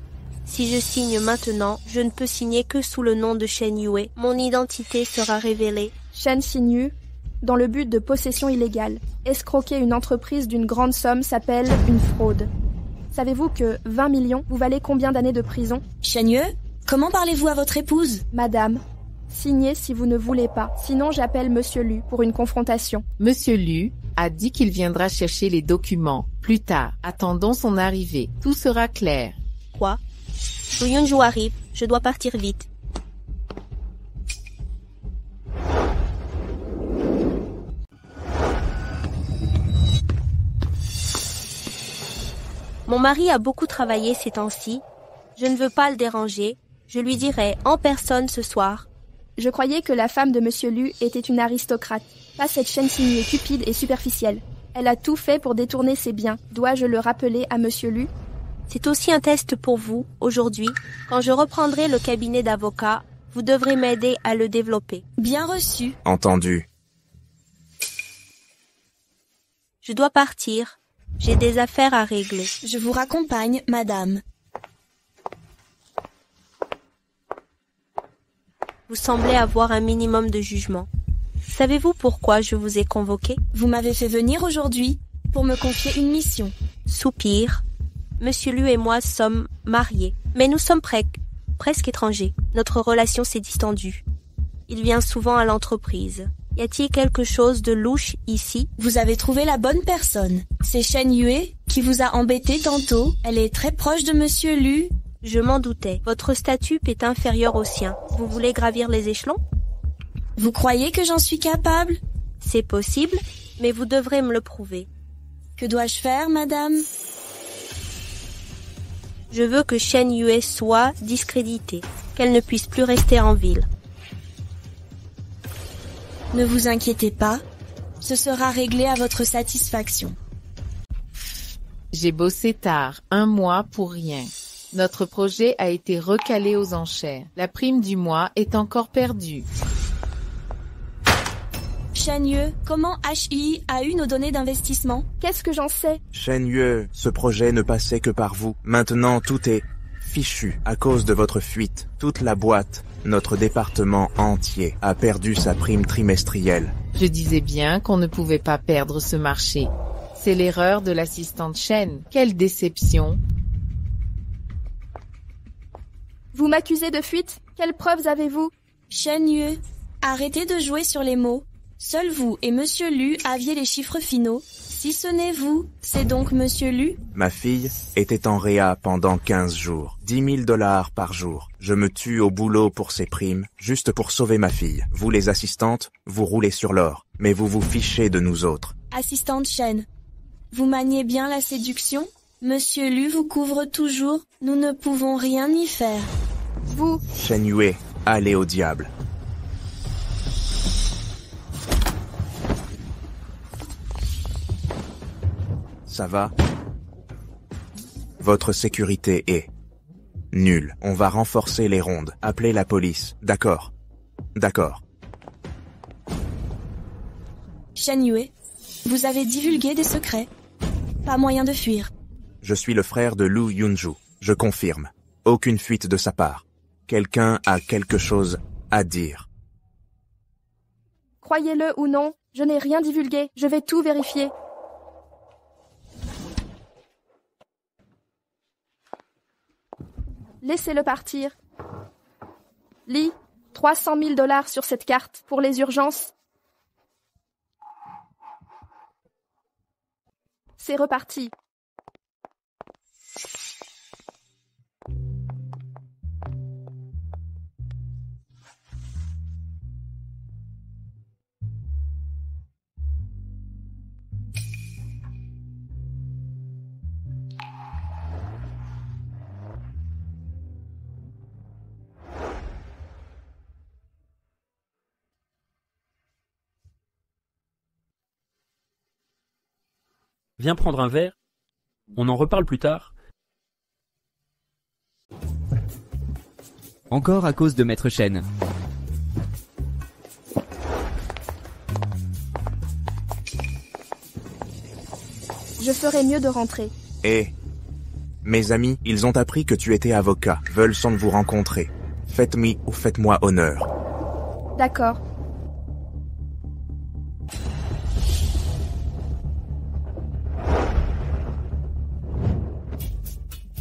Si je signe maintenant, je ne peux signer que sous le nom de Shen Yue. Mon identité sera révélée. Shen Xinyu, dans le but de possession illégale. Escroquer une entreprise d'une grande somme s'appelle une fraude. Savez-vous que 20 millions vous valez combien d'années de prison? Shen Yue, comment parlez-vous à votre épouse? Madame, signez si vous ne voulez pas. Sinon j'appelle Monsieur Liu pour une confrontation. Monsieur Liu a dit qu'il viendra chercher les documents. Plus tard, attendons son arrivée. Tout sera clair. Quoi? Lu Yunju arrive. Je dois partir vite. Mon mari a beaucoup travaillé ces temps-ci. Je ne veux pas le déranger. Je lui dirai en personne ce soir. Je croyais que la femme de Monsieur Liu était une aristocrate, pas cette Shen Xinyue cupide et superficielle. Elle a tout fait pour détourner ses biens. Dois-je le rappeler à Monsieur Liu? C'est aussi un test pour vous, aujourd'hui. Quand je reprendrai le cabinet d'avocats, vous devrez m'aider à le développer. Bien reçu. Entendu. Je dois partir. J'ai des affaires à régler. Je vous raccompagne, madame. Vous semblez avoir un minimum de jugement. Savez-vous pourquoi je vous ai convoqué? Vous m'avez fait venir aujourd'hui pour me confier une mission. Soupir. Monsieur Liu et moi sommes mariés, mais nous sommes presque étrangers. Notre relation s'est distendue. Il vient souvent à l'entreprise. Y a-t-il quelque chose de louche ici? Vous avez trouvé la bonne personne. C'est Shen Yue qui vous a embêté tantôt. Elle est très proche de Monsieur Liu. Je m'en doutais. Votre statut est inférieur au sien. Vous voulez gravir les échelons? Vous croyez que j'en suis capable? C'est possible, mais vous devrez me le prouver. Que dois-je faire, madame? Je veux que Shen Yue soit discréditée, qu'elle ne puisse plus rester en ville. Ne vous inquiétez pas, ce sera réglé à votre satisfaction. J'ai bossé tard, 1 mois pour rien. Notre projet a été recalé aux enchères. La prime du mois est encore perdue. Shen Yue, comment HI a eu nos données d'investissement? Qu'est-ce que j'en sais? Shen Yue, ce projet ne passait que par vous. Maintenant, tout est fichu à cause de votre fuite. Toute la boîte, notre département entier, a perdu sa prime trimestrielle. Je disais bien qu'on ne pouvait pas perdre ce marché. C'est l'erreur de l'assistante Shen. Quelle déception! Vous m'accusez de fuite? Quelles preuves avez-vous? Shen Yue, arrêtez de jouer sur les mots. Seul vous et Monsieur Lu aviez les chiffres finaux. Si ce n'est vous, c'est donc Monsieur Lu? Ma fille était en réa pendant 15 jours. 10 000 $ par jour. Je me tue au boulot pour ces primes, juste pour sauver ma fille. Vous les assistantes, vous roulez sur l'or, mais vous vous fichez de nous autres. Assistante Shen, vous maniez bien la séduction? Monsieur Lu vous couvre toujours, nous ne pouvons rien y faire. Vous... Shen Yue, allez au diable. Ça va? Votre sécurité est nulle. On va renforcer les rondes. Appelez la police. D'accord. D'accord. Shen Yue, vous avez divulgué des secrets. Pas moyen de fuir. Je suis le frère de Lu Yunju. Je confirme. Aucune fuite de sa part. Quelqu'un a quelque chose à dire. Croyez-le ou non, je n'ai rien divulgué. Je vais tout vérifier. Laissez-le partir. Lee, 300 000 $ sur cette carte pour les urgences. C'est reparti. Viens prendre un verre. On en reparle plus tard. Encore à cause de Maître Shen. Je ferais mieux de rentrer. Et mes amis, ils ont appris que tu étais avocat, veulent sans vous rencontrer. Faites-moi honneur. D'accord.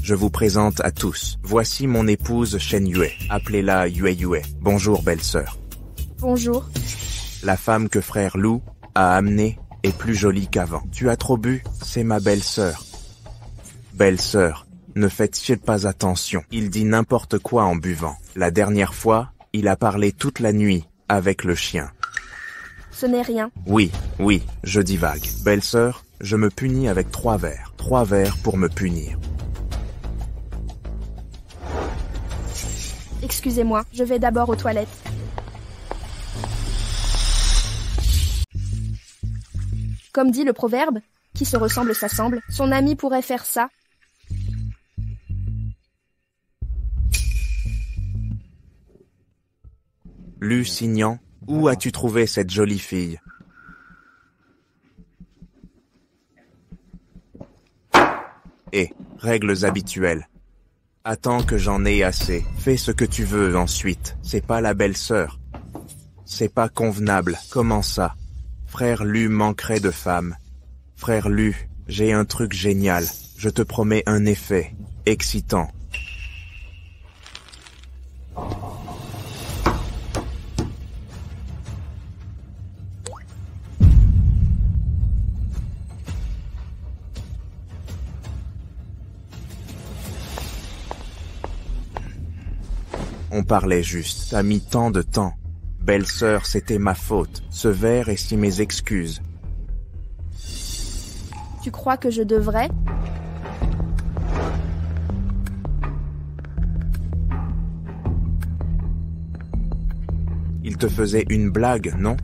Je vous présente à tous. Voici mon épouse Shen Yue. Appelez-la Yue Yue. Bonjour, belle-sœur. Bonjour. La femme que frère Lou a amenée est plus jolie qu'avant. Tu as trop bu? C'est ma belle-sœur. Belle-sœur, ne faites pas attention. Il dit n'importe quoi en buvant. La dernière fois, il a parlé toute la nuit avec le chien. Ce n'est rien. Oui, je divague. Belle-sœur, je me punis avec 3 verres. 3 verres pour me punir. Excusez-moi, je vais d'abord aux toilettes. Comme dit le proverbe, qui se ressemble s'assemble, son ami pourrait faire ça. Lusignan, où as-tu trouvé cette jolie fille? Et, règles habituelles. Attends que j'en ai assez. Fais ce que tu veux ensuite. C'est pas la belle-sœur. C'est pas convenable. Comment ça? Frère Lu manquerait de femme. Frère Lu, j'ai un truc génial. Je te promets un effet excitant. parlait juste. T'as mis tant de temps. Belle-sœur, c'était ma faute. Ce verre est si mes excuses. Tu crois que je devrais? Il te faisait une blague, non?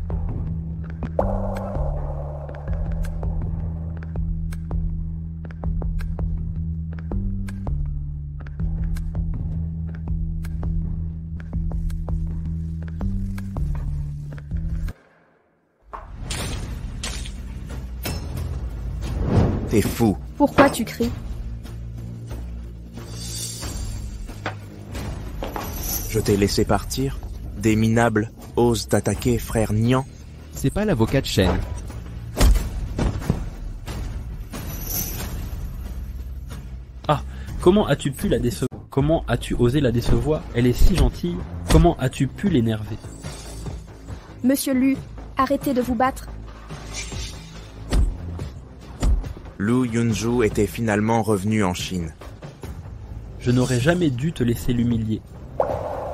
T'es fou. Pourquoi tu cries? Je t'ai laissé partir? Des minables osent t'attaquer, frère Nian? C'est pas l'avocat de Shen. Ah, comment as-tu pu la décevoir? Comment as-tu osé la décevoir? Elle est si gentille. Comment as-tu pu l'énerver? Monsieur Lu, arrêtez de vous battre. Lu Yunju était finalement revenu en Chine. Je n'aurais jamais dû te laisser l'humilier.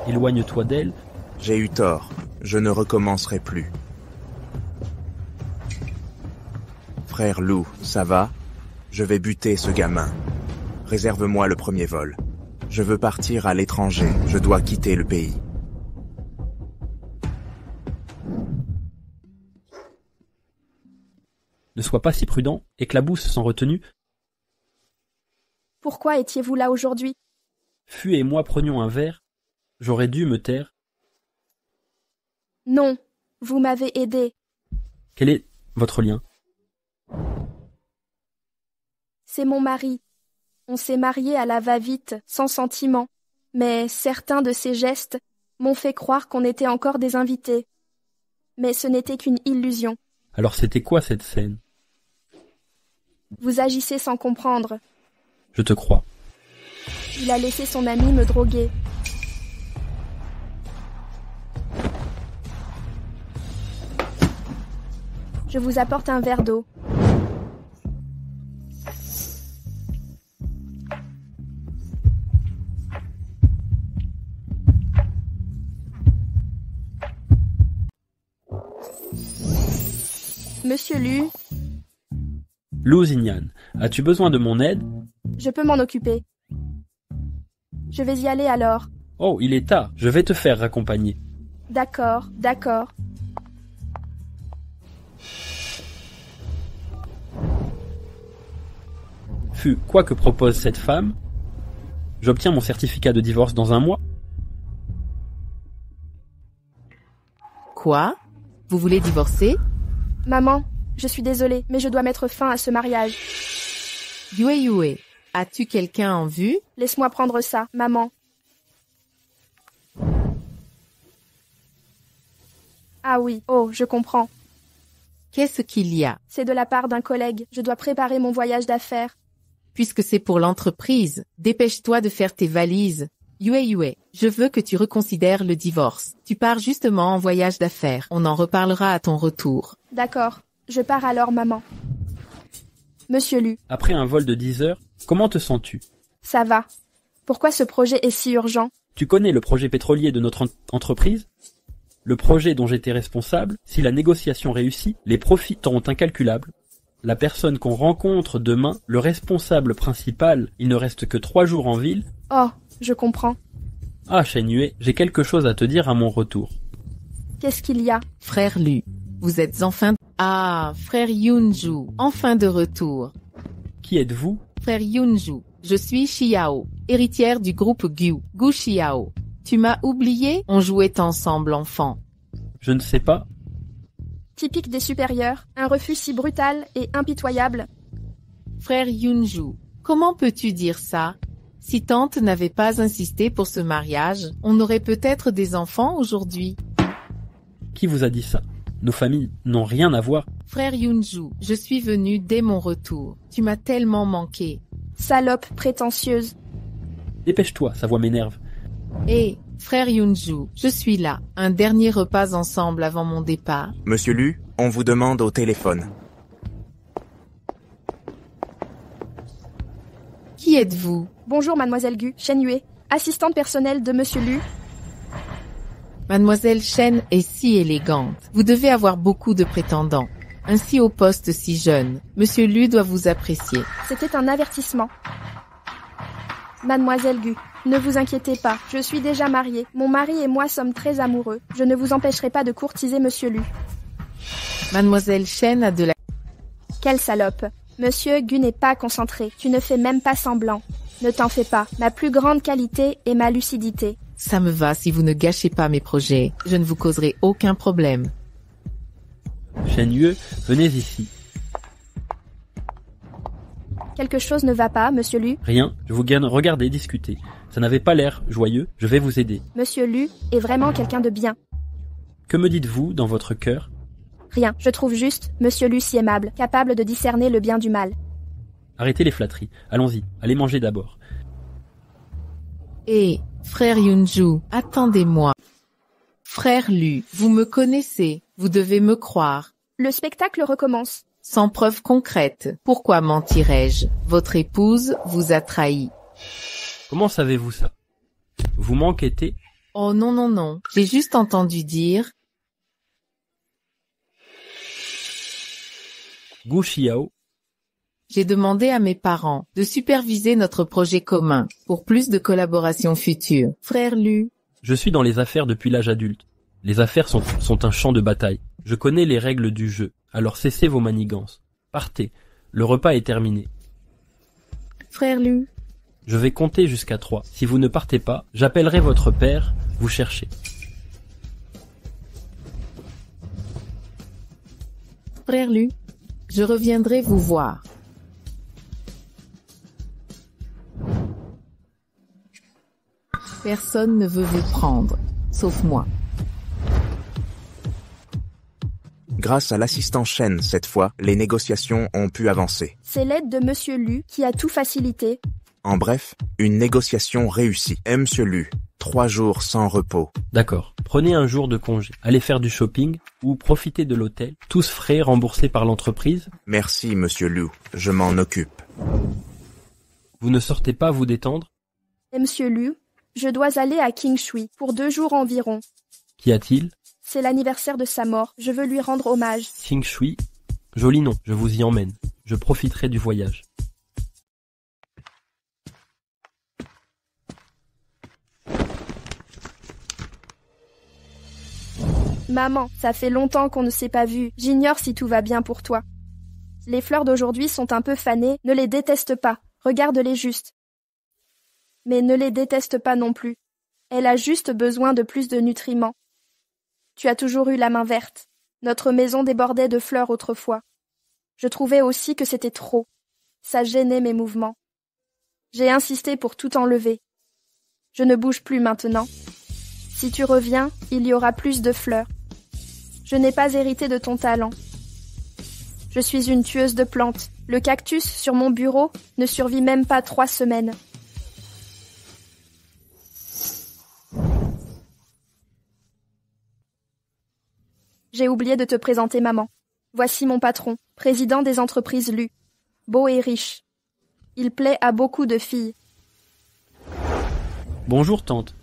Éloigne-toi d'elle. J'ai eu tort. Je ne recommencerai plus. Frère Lu, ça va? Je vais buter ce gamin. Réserve-moi le premier vol. Je veux partir à l'étranger. Je dois quitter le pays. Ne sois pas si prudent, éclabousse sans retenue. Pourquoi étiez-vous là aujourd'hui? Fu et moi prenions un verre. J'aurais dû me taire. Non, vous m'avez aidé. Quel est votre lien? C'est mon mari. On s'est mariés à la va-vite, sans sentiment. Mais certains de ses gestes m'ont fait croire qu'on était encore des invités. Mais ce n'était qu'une illusion. Alors c'était quoi cette scène? Vous agissez sans comprendre. Je te crois. Il a laissé son ami me droguer. Je vous apporte un verre d'eau. Monsieur Lu, Lu Xinyan, as-tu besoin de mon aide? je peux m'en occuper. Je vais y aller alors. Oh, il est tard, je vais te faire raccompagner. D'accord, d'accord. Fu, quoi que propose cette femme, j'obtiens mon certificat de divorce dans un mois. Quoi? Vous voulez divorcer? Maman, je suis désolée, mais je dois mettre fin à ce mariage. Yue, as-tu quelqu'un en vue? Laisse-moi prendre ça, maman. Ah oui, oh, je comprends. Qu'est-ce qu'il y a? C'est de la part d'un collègue. Je dois préparer mon voyage d'affaires. Puisque c'est pour l'entreprise, dépêche-toi de faire tes valises. Yue, je veux que tu reconsidères le divorce. Tu pars justement en voyage d'affaires. On en reparlera à ton retour. D'accord, je pars alors, maman. Monsieur Lu, Après un vol de 10 heures, comment te sens-tu? ça va. Pourquoi ce projet est si urgent? Tu connais le projet pétrolier de notre entreprise? Le projet dont j'étais responsable, si la négociation réussit, les profits seront incalculables. La personne qu'on rencontre demain, le responsable principal, il ne reste que 3 jours en ville. Oh, je comprends. Ah, Shen Yue, j'ai quelque chose à te dire à mon retour. Qu'est-ce qu'il y a? Frère Lu, vous êtes enfin... Ah, frère Yunju, enfin de retour. Qui êtes-vous? Frère Yunju, je suis Xiao, héritière du groupe Gu Xiao. Tu m'as oublié? On jouait ensemble, enfant. Je ne sais pas. Typique des supérieurs, un refus si brutal et impitoyable. Frère Yunju, comment peux-tu dire ça? Si tante n'avait pas insisté pour ce mariage, on aurait peut-être des enfants aujourd'hui. Qui vous a dit ça? Nos familles n'ont rien à voir. Frère Yunju, je suis venu dès mon retour. Tu m'as tellement manqué. Salope prétentieuse. Dépêche-toi, sa voix m'énerve. Hé, frère Yunju, je suis là. Un dernier repas ensemble avant mon départ. Monsieur Lu, on vous demande au téléphone. Qui êtes-vous? Bonjour, mademoiselle Gu, Shen Yue, assistante personnelle de Monsieur Lu. Mademoiselle Chen est si élégante. Vous devez avoir beaucoup de prétendants. Ainsi au poste si jeune. Monsieur Lu doit vous apprécier. C'était un avertissement. Mademoiselle Gu, ne vous inquiétez pas, je suis déjà mariée. Mon mari et moi sommes très amoureux. Je ne vous empêcherai pas de courtiser Monsieur Lu. Mademoiselle Chen a de la... Quelle salope. Monsieur Gu n'est pas concentré. Tu ne fais même pas semblant. Ne t'en fais pas. Ma plus grande qualité est ma lucidité. Ça me va si vous ne gâchez pas mes projets. Je ne vous causerai aucun problème. Shen Yue, venez ici. Quelque chose ne va pas, Monsieur Lu? Rien, je vous gagne regarder, discuter. Ça n'avait pas l'air joyeux, je vais vous aider. Monsieur Lu est vraiment quelqu'un de bien. Que me dites-vous dans votre cœur? Rien, je trouve juste Monsieur Lu si aimable, capable de discerner le bien du mal. Arrêtez les flatteries, allons-y, allez manger d'abord. Hé, frère Yunju, attendez-moi. Frère Lu, vous me connaissez, vous devez me croire. Le spectacle recommence. Sans preuve concrète, pourquoi mentirais-je? Votre épouse vous a trahi. Comment savez-vous ça? Vous m'enquêtez? Oh non non non, j'ai juste entendu dire... Gu Xiao, J'ai demandé à mes parents de superviser notre projet commun pour plus de collaboration future. Frère Lu, je suis dans les affaires depuis l'âge adulte. Les affaires sont un champ de bataille. Je connais les règles du jeu, alors cessez vos manigances. Partez, le repas est terminé. frère Lu, Je vais compter jusqu'à 3. Si vous ne partez pas, j'appellerai votre père, vous cherchez. frère Lu, je reviendrai vous voir. Personne ne veut vous prendre, sauf moi. Grâce à l'assistant Shen, cette fois, les négociations ont pu avancer. C'est l'aide de Monsieur Lu qui a tout facilité. En bref, une négociation réussie. Et Monsieur Lu, 3 jours sans repos. D'accord. Prenez un jour de congé. Allez faire du shopping ou profitez de l'hôtel. Tous frais remboursés par l'entreprise. Merci, Monsieur Lu, je m'en occupe. Vous ne sortez pas vous détendre? Et Monsieur Lu, je dois aller à Qingshui pour 2 jours environ. Qu'y a-t-il? C'est l'anniversaire de sa mort. Je veux lui rendre hommage. Qingshui. Joli nom, je vous y emmène. Je profiterai du voyage. Maman, ça fait longtemps qu'on ne s'est pas vu. J'ignore si tout va bien pour toi. Les fleurs d'aujourd'hui sont un peu fanées. Ne les déteste pas. Regarde-les juste. Mais ne les déteste pas non plus. Elle a juste besoin de plus de nutriments. Tu as toujours eu la main verte. Notre maison débordait de fleurs autrefois. Je trouvais aussi que c'était trop. Ça gênait mes mouvements. J'ai insisté pour tout enlever. Je ne bouge plus maintenant. Si tu reviens, il y aura plus de fleurs. Je n'ai pas hérité de ton talent. Je suis une tueuse de plantes. Le cactus sur mon bureau ne survit même pas 3 semaines. J'ai oublié de te présenter maman. Voici mon patron, président des entreprises Lu. Beau et riche. Il plaît à beaucoup de filles. Bonjour tante.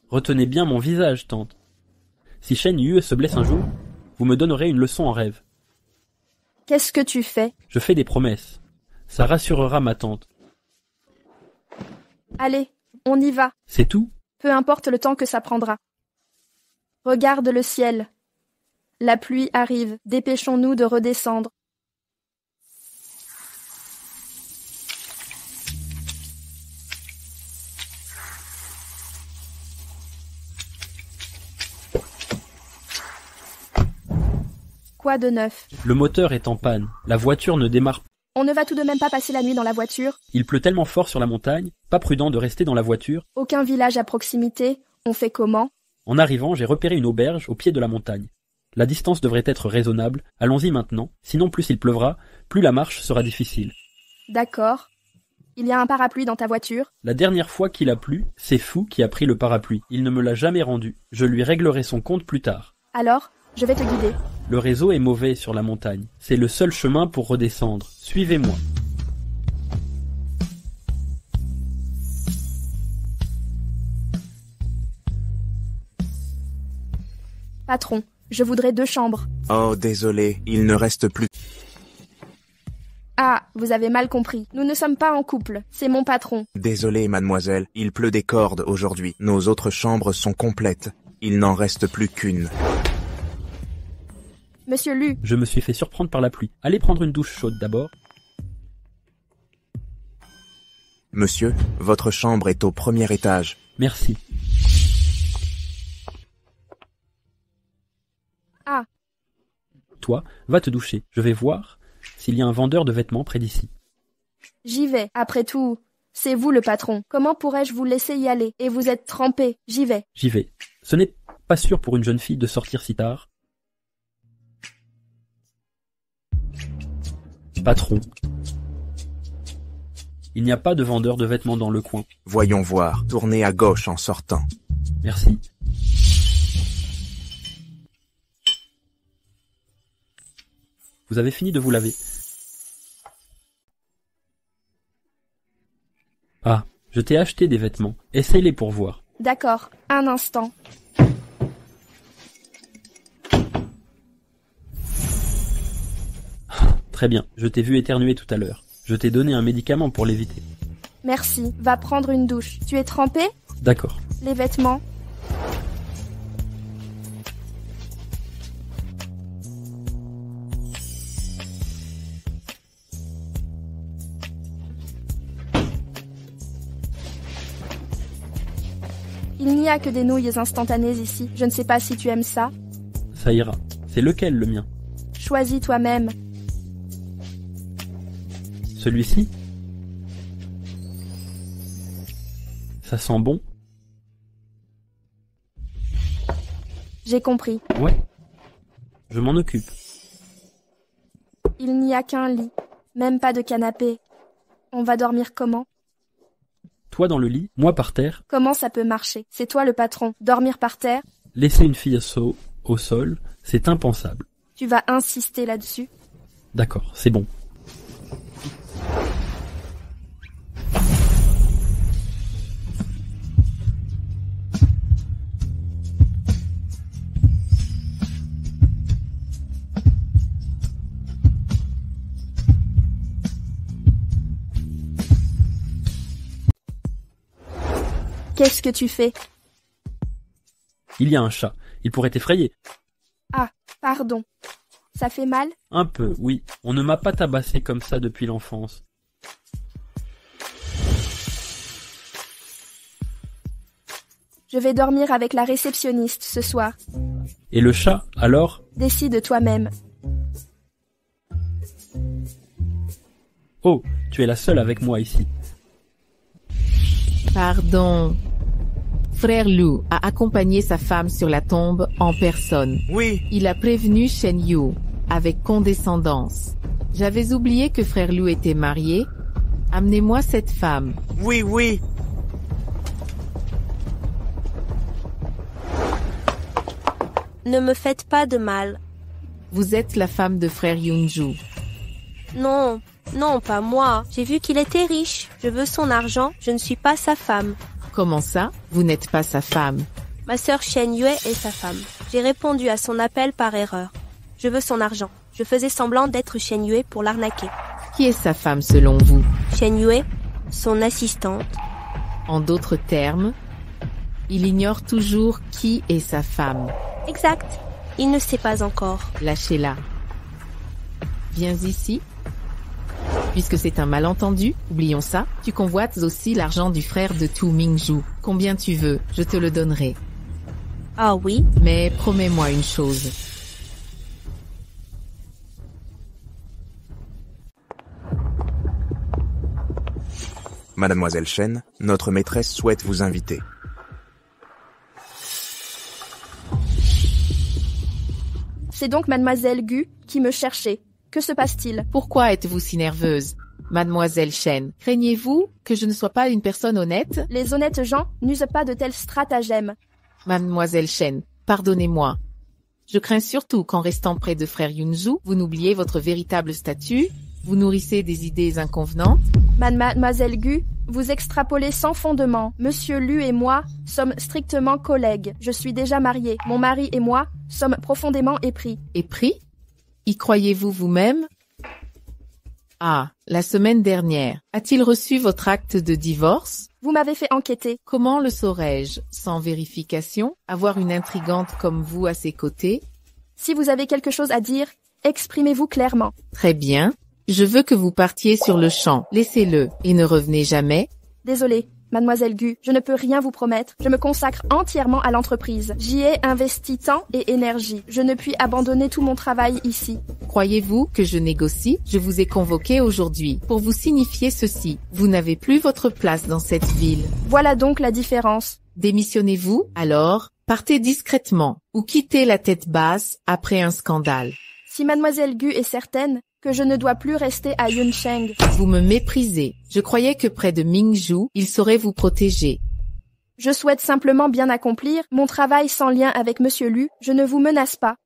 Retenez bien mon visage, tante. Si Shen Yue se blesse un jour, vous me donnerez une leçon en rêve. Qu'est-ce que tu fais? Je fais des promesses. Ça rassurera ma tante. Allez, on y va. C'est tout? Peu importe le temps que ça prendra. Regarde le ciel. La pluie arrive, dépêchons-nous de redescendre. Quoi de neuf? Le moteur est en panne. La voiture ne démarre pas. On ne va tout de même pas passer la nuit dans la voiture. Il pleut tellement fort sur la montagne, pas prudent de rester dans la voiture. Aucun village à proximité. On fait comment? En arrivant, j'ai repéré une auberge au pied de la montagne. La distance devrait être raisonnable. Allons-y maintenant. Sinon, plus il pleuvra, plus la marche sera difficile. D'accord. Il y a un parapluie dans ta voiture? La dernière fois qu'il a plu, c'est Fou qui a pris le parapluie. Il ne me l'a jamais rendu. Je lui réglerai son compte plus tard. Alors, je vais te guider. Le réseau est mauvais sur la montagne. C'est le seul chemin pour redescendre. Suivez-moi. Patron, je voudrais 2 chambres. Oh, désolé, il ne reste plus. Ah, vous avez mal compris. Nous ne sommes pas en couple. C'est mon patron. Désolé, mademoiselle, il pleut des cordes aujourd'hui. Nos autres chambres sont complètes. Il n'en reste plus qu'une. Monsieur Lu, Je me suis fait surprendre par la pluie. Allez prendre une douche chaude d'abord. Monsieur, votre chambre est au premier étage. Merci. Ah. Toi, va te doucher. Je vais voir s'il y a un vendeur de vêtements près d'ici. J'y vais. Après tout, c'est vous le patron. Comment pourrais-je vous laisser y aller? Et vous êtes trempé. J'y vais. J'y vais. Ce n'est pas sûr pour une jeune fille de sortir si tard. Patron. Il n'y a pas de vendeur de vêtements dans le coin. Voyons voir, tournez à gauche en sortant. Merci. Vous avez fini de vous laver? Ah, je t'ai acheté des vêtements. Essaye-les pour voir. D'accord. Un instant. Très bien, je t'ai vu éternuer tout à l'heure. Je t'ai donné un médicament pour l'éviter. Merci. Va prendre une douche. Tu es trempé? D'accord. Les vêtements? Il n'y a que des nouilles instantanées ici. Je ne sais pas si tu aimes ça. Ça ira. C'est lequel le mien? Choisis toi-même. Celui-ci? Ça sent bon? J'ai compris. Ouais. Je m'en occupe. Il n'y a qu'un lit. Même pas de canapé. On va dormir comment? Toi dans le lit, moi par terre. Comment ça peut marcher? C'est toi le patron. Dormir par terre? Laisser une fille au sol, c'est impensable. Tu vas insister là-dessus? D'accord, c'est bon. Qu'est-ce que tu fais? Il y a un chat. Il pourrait t'effrayer. Ah, pardon. Ça fait mal? Un peu, oui. On ne m'a pas tabassé comme ça depuis l'enfance. Je vais dormir avec la réceptionniste ce soir. Et le chat, alors? Décide toi-même. Oh, tu es la seule avec moi ici. Pardon. Frère Lu a accompagné sa femme sur la tombe en personne. Oui, Il a prévenu Shen Yu avec condescendance. J'avais oublié que Frère Lu était marié. Amenez-moi cette femme. oui, oui. Ne me faites pas de mal. Vous êtes la femme de Frère Yunju. Non, non, pas moi. J'ai vu qu'il était riche. Je veux son argent. Je ne suis pas sa femme. Comment ça? Vous n'êtes pas sa femme. Ma sœur Shen Yue est sa femme. J'ai répondu à son appel par erreur. Je veux son argent. Je faisais semblant d'être Shen Yue pour l'arnaquer. Qui est sa femme selon vous? Shen Yue, son assistante. En d'autres termes, il ignore toujours qui est sa femme. Exact. Il ne sait pas encore. Lâchez-la. Viens ici. Puisque c'est un malentendu, oublions ça, tu convoites aussi l'argent du frère de Tu Mingju. Combien tu veux, je te le donnerai. Ah oui? Mais promets-moi une chose. Mademoiselle Chen, notre maîtresse souhaite vous inviter. C'est donc mademoiselle Gu qui me cherchait. Que se passe-t-il? Pourquoi êtes-vous si nerveuse? Mademoiselle Shen, craignez-vous que je ne sois pas une personne honnête? Les honnêtes gens n'usent pas de tels stratagèmes. Mademoiselle Shen, pardonnez-moi. Je crains surtout qu'en restant près de frère Yunju, vous n'oubliez votre véritable statut, vous nourrissez des idées inconvenantes. Mademoiselle Gu, Vous extrapolez sans fondement. Monsieur Lu et moi sommes strictement collègues. Je suis déjà mariée. Mon mari et moi sommes profondément épris. Épris? Y croyez-vous vous-même? Ah, la semaine dernière. A-t-il reçu votre acte de divorce? Vous m'avez fait enquêter. Comment le saurais-je? Sans vérification? Avoir une intrigante comme vous à ses côtés? Si vous avez quelque chose à dire, exprimez-vous clairement. Très bien. Je veux que vous partiez sur le champ. Laissez-le. Et ne revenez jamais. Désolée, mademoiselle Gu, je ne peux rien vous promettre. Je me consacre entièrement à l'entreprise. J'y ai investi temps et énergie. Je ne puis abandonner tout mon travail ici. Croyez-vous que je négocie? Je vous ai convoqué aujourd'hui pour vous signifier ceci. Vous n'avez plus votre place dans cette ville. Voilà donc la différence. Démissionnez-vous? Alors, partez discrètement ou quittez la tête basse après un scandale. Si mademoiselle Gu est certaine que je ne dois plus rester à Yuncheng. Vous me méprisez. Je croyais que près de Mingzhou, il saurait vous protéger. Je souhaite simplement bien accomplir mon travail sans lien avec monsieur Lu. Je ne vous menace pas.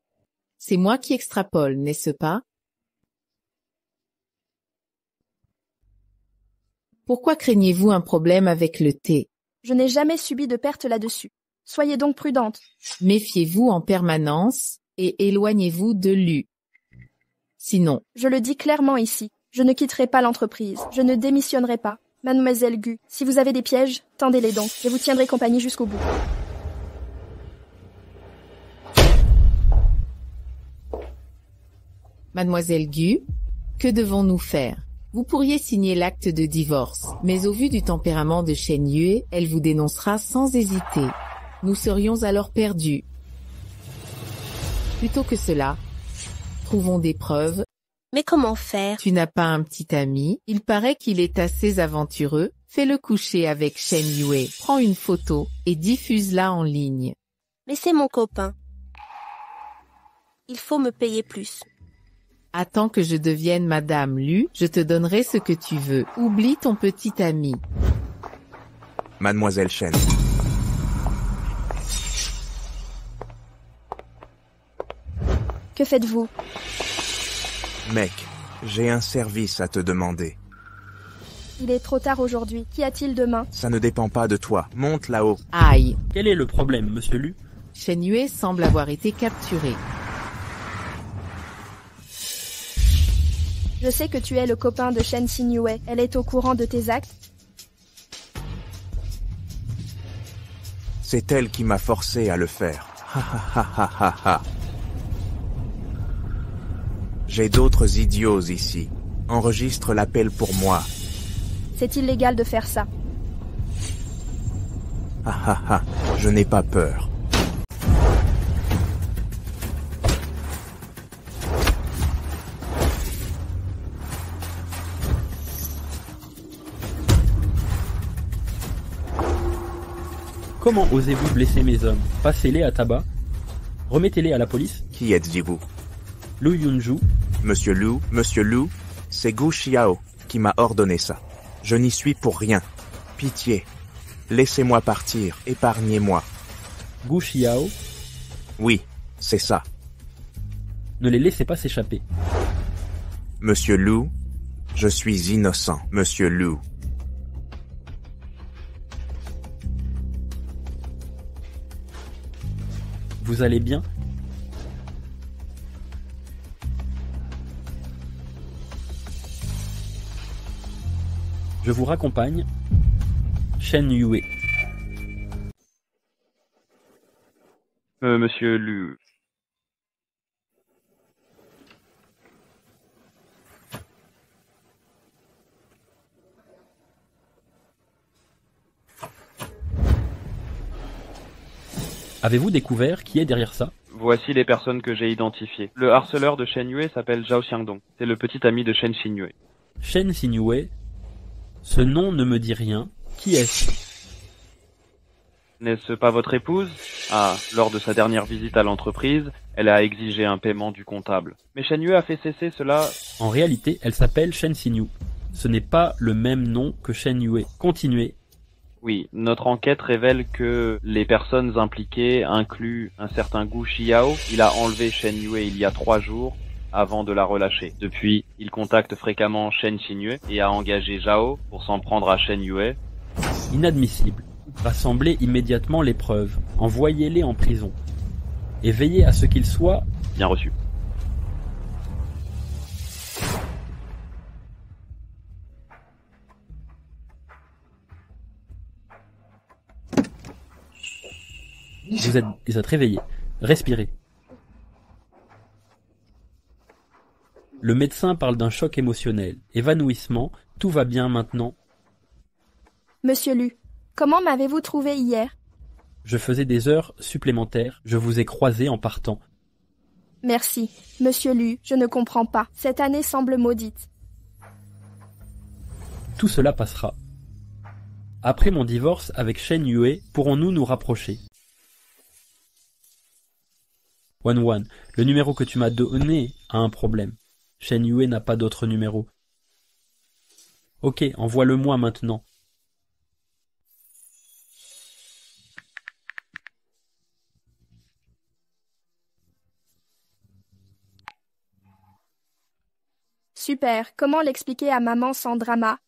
C'est moi qui extrapole, n'est-ce pas? Pourquoi craignez-vous un problème avec le thé? Je n'ai jamais subi de perte là-dessus. Soyez donc prudente. Méfiez-vous en permanence et éloignez-vous de Lu. Sinon, je le dis clairement ici, je ne quitterai pas l'entreprise, je ne démissionnerai pas. Mademoiselle Gu, si vous avez des pièges, tendez-les donc, je vous tiendrai compagnie jusqu'au bout. Mademoiselle Gu, que devons-nous faire? Vous pourriez signer l'acte de divorce, mais au vu du tempérament de Shen Yue, elle vous dénoncera sans hésiter. Nous serions alors perdus. Plutôt que cela, trouvons des preuves. Mais comment faire? Tu n'as pas un petit ami? Il paraît qu'il est assez aventureux. Fais-le coucher avec Shen Yue. Prends une photo et diffuse-la en ligne. Mais c'est mon copain. Il faut me payer plus. Attends que je devienne Madame Lu, je te donnerai ce que tu veux. Oublie ton petit ami. Mademoiselle Shen. Que faites-vous? Mec, j'ai un service à te demander. Il est trop tard aujourd'hui. Qu'y a-t-il demain? Ça ne dépend pas de toi. Monte là-haut. Aïe. Quel est le problème, monsieur Lu? Shen Yue semble avoir été capturé. Je sais que tu es le copain de Shen Xingyue. Elle est au courant de tes actes? C'est elle qui m'a forcé à le faire. Ha ha ha ha ha ha. J'ai d'autres idiots ici. Enregistre l'appel pour moi. C'est illégal de faire ça. Ha ha ha. Je n'ai pas peur. Comment osez-vous blesser mes hommes? Passez-les à tabac. Remettez-les à la police. Qui êtes-vous? Lu Yunju. Monsieur Lu, c'est Gu Xiao qui m'a ordonné ça. Je n'y suis pour rien. Pitié. Laissez-moi partir, épargnez-moi. Gu Xiao. Oui, c'est ça. Ne les laissez pas s'échapper. Monsieur Lu, je suis innocent, Monsieur Lu. Vous allez bien? Je vous raccompagne. Shen Yue. Monsieur Lu. Avez-vous découvert qui est derrière ça? Voici les personnes que j'ai identifiées. Le harceleur de Shen Yue s'appelle Zhao Xiangdong. C'est le petit ami de Shen Xingyue. Shen Xingyue. Ce nom ne me dit rien. Qui est-ce? N'est-ce pas votre épouse? Ah, lors de sa dernière visite à l'entreprise, elle a exigé un paiement du comptable. Mais Shen Yue a fait cesser cela... En réalité, elle s'appelle Shen Xinyu. Ce n'est pas le même nom que Shen Yue. Continuez. Oui, notre enquête révèle que les personnes impliquées incluent un certain Gu Xiao. Il a enlevé Shen Yue il y a 3 jours. avant de la relâcher. Depuis, il contacte fréquemment Shen Qinyue et a engagé Zhao pour s'en prendre à Shen Yue. Inadmissible. Rassemblez immédiatement les preuves, envoyez-les en prison, et veillez à ce qu'ils soient Bien reçu. Vous êtes réveillés. Respirez. Le médecin parle d'un choc émotionnel. Évanouissement. Tout va bien maintenant. Monsieur Lu, comment m'avez-vous trouvé hier? Je faisais des heures supplémentaires. Je vous ai croisé en partant. Merci. Monsieur Lu, je ne comprends pas. Cette année semble maudite. Tout cela passera. Après mon divorce avec Shen Yue, pourrons-nous nous rapprocher? Wan, le numéro que tu m'as donné a un problème. Shen Yue n'a pas d'autre numéro. Ok, envoie-le-moi maintenant. Super. Comment l'expliquer à maman sans drama?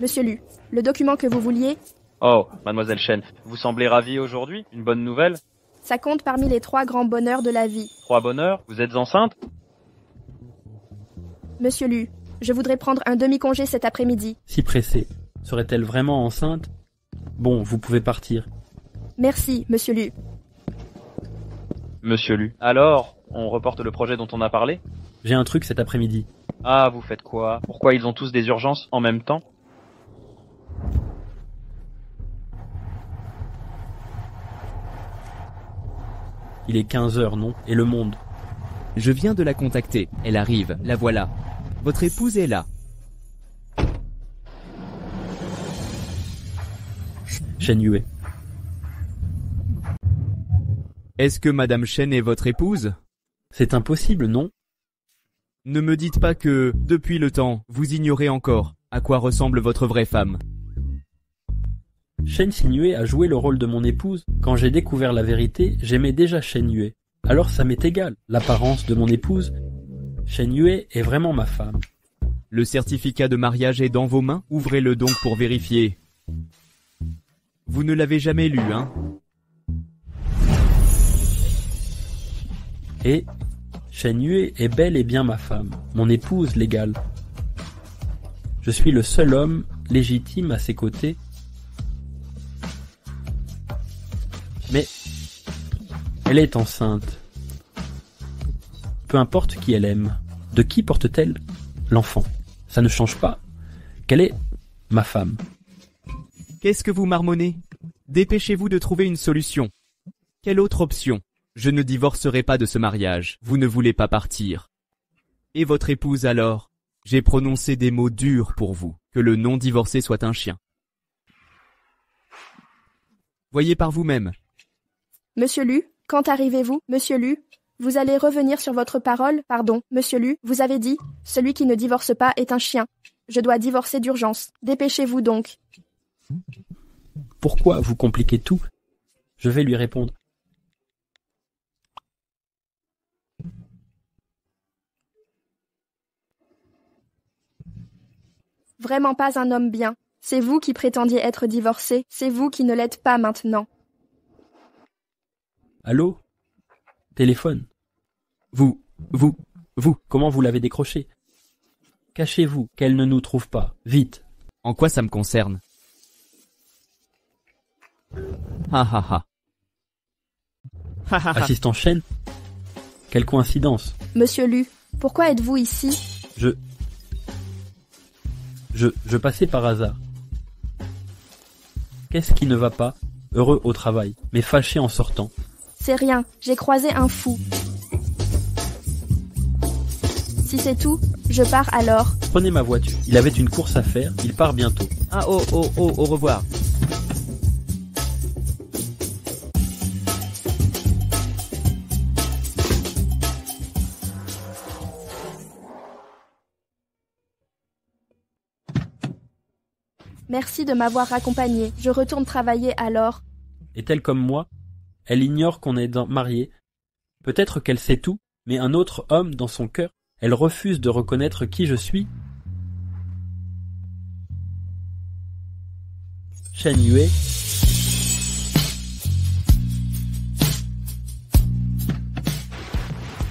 Monsieur Lu, le document que vous vouliez, Oh, mademoiselle Shen, vous semblez ravie aujourd'hui? Une bonne nouvelle? ça compte parmi les 3 grands bonheurs de la vie. 3 bonheurs? Vous êtes enceinte? Monsieur Lu, je voudrais prendre un demi-congé cet après-midi. Si pressée. Serait-elle vraiment enceinte? Bon, vous pouvez partir. Merci, monsieur Lu. Monsieur Lu. Alors, on reporte le projet dont on a parlé? J'ai un truc cet après-midi. Ah, vous faites quoi? Pourquoi ils ont tous des urgences en même temps? Il est 15h, non? Et le monde? Je viens de la contacter. Elle arrive, la voilà. Votre épouse est là. Shen Yue. Est-ce que Madame Shen est votre épouse? C'est impossible, non? Ne me dites pas que, depuis le temps, vous ignorez encore à quoi ressemble votre vraie femme. Shen Qinyue a joué le rôle de mon épouse. Quand j'ai découvert la vérité, j'aimais déjà Shen Yue. Alors ça m'est égal, l'apparence de mon épouse. Shen Yue est vraiment ma femme. Le certificat de mariage est dans vos mains? Ouvrez-le donc pour vérifier. Vous ne l'avez jamais lu, hein? Et Shen Yue est bel et bien ma femme, mon épouse légale. Je suis le seul homme légitime à ses côtés. Mais elle est enceinte. Peu importe qui elle aime. De qui porte-t-elle l'enfant? Ça ne change pas qu'elle est ma femme. Qu'est-ce que vous marmonnez? Dépêchez-vous de trouver une solution. Quelle autre option? Je ne divorcerai pas de ce mariage. Vous ne voulez pas partir. Et votre épouse alors? J'ai prononcé des mots durs pour vous. Que le non-divorcé soit un chien. Voyez par vous-même. Monsieur Lu, quand arrivez-vous, monsieur Lu? Vous allez revenir sur votre parole? Pardon, monsieur Lu, vous avez dit, celui qui ne divorce pas est un chien. Je dois divorcer d'urgence. Dépêchez-vous donc. Pourquoi vous compliquez tout? Je vais lui répondre. Vraiment pas un homme bien. C'est vous qui prétendiez être divorcé, c'est vous qui ne l'êtes pas maintenant. Allô? Téléphone. Vous, comment vous l'avez décroché? Cachez-vous, qu'elle ne nous trouve pas. Vite. En quoi ça me concerne? Ha. Assistant Shen? Quelle coïncidence. Monsieur Lu, pourquoi êtes-vous ici? Je passais par hasard. Qu'est-ce qui ne va pas? Heureux au travail, mais fâché en sortant. C'est rien, j'ai croisé un fou. Si c'est tout, je pars alors. Prenez ma voiture. Il avait une course à faire, il part bientôt. Ah au revoir. Merci de m'avoir accompagné. Je retourne travailler alors. Est-elle comme moi? Elle ignore qu'on est marié. Peut-être qu'elle sait tout, mais un autre homme dans son cœur, elle refuse de reconnaître qui je suis. Shen Yue.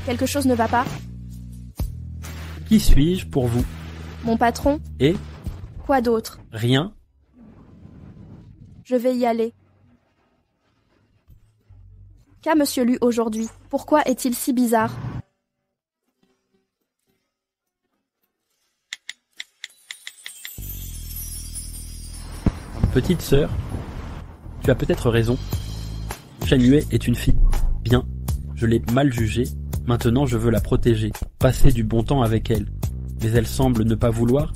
Quelque chose ne va pas? Qui suis-je pour vous? Mon patron? Et? Quoi d'autre? Rien. Je vais y aller. Qu'a Monsieur Lu aujourd'hui? Pourquoi est-il si bizarre? Petite sœur, tu as peut-être raison. Shen Yue est une fille. Bien, je l'ai mal jugée. Maintenant, je veux la protéger, passer du bon temps avec elle. Mais elle semble ne pas vouloir.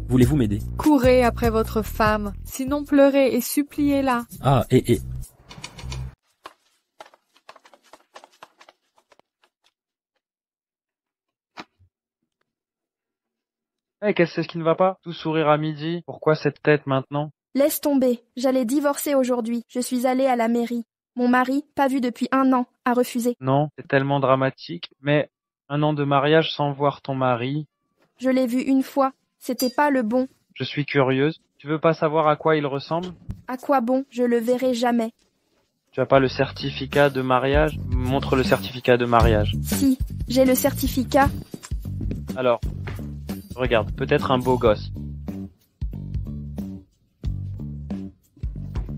Voulez-vous m'aider? Courez après votre femme, sinon pleurez et suppliez-la. Ah, et... Qu'est-ce qui ne va pas? Tout sourire à midi. Pourquoi cette tête maintenant? Laisse tomber. J'allais divorcer aujourd'hui. Je suis allée à la mairie. Mon mari, pas vu depuis 1 an, a refusé. Non, c'est tellement dramatique. Mais 1 an de mariage sans voir ton mari... Je l'ai vu une fois. C'était pas le bon. Je suis curieuse. Tu veux pas savoir à quoi il ressemble? À quoi bon? Je le verrai jamais. Tu as pas le certificat de mariage? Montre le certificat de mariage. Si, j'ai le certificat. Alors, regarde, peut-être un beau gosse.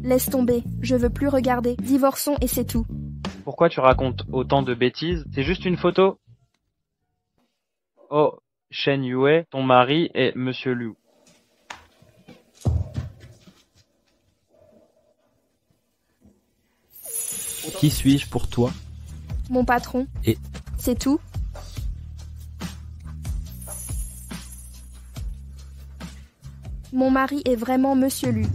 Laisse tomber. Je veux plus regarder. Divorçons et c'est tout. Pourquoi tu racontes autant de bêtises? C'est juste une photo. Oh, Shen Yue, ton mari est Monsieur Liu. Qui suis-je pour toi? Mon patron. Et? C'est tout? Mon mari est vraiment Monsieur Lu.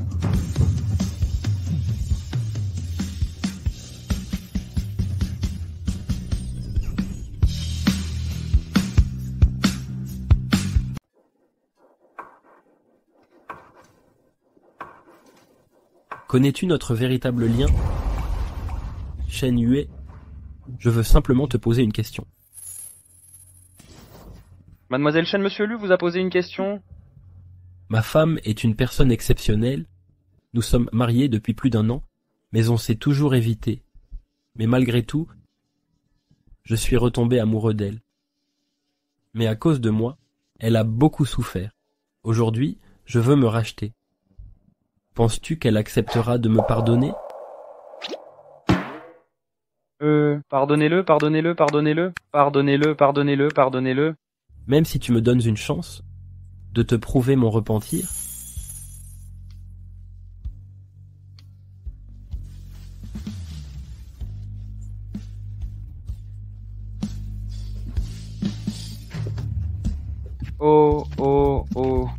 Connais-tu notre véritable lien? Shen Yue, je veux simplement te poser une question. Mademoiselle Shen, Monsieur Liu vous a posé une question? Ma femme est une personne exceptionnelle. Nous sommes mariés depuis plus d'1 an, mais on s'est toujours évité. Mais malgré tout, je suis retombé amoureux d'elle. Mais à cause de moi, elle a beaucoup souffert. Aujourd'hui, je veux me racheter. Penses-tu qu'elle acceptera de me pardonner? Pardonnez-le, pardonnez-le, pardonnez-le, pardonnez-le, pardonnez-le, pardonnez-le. Même si tu me donnes une chance de te prouver mon repentir? Oh, oh, oh.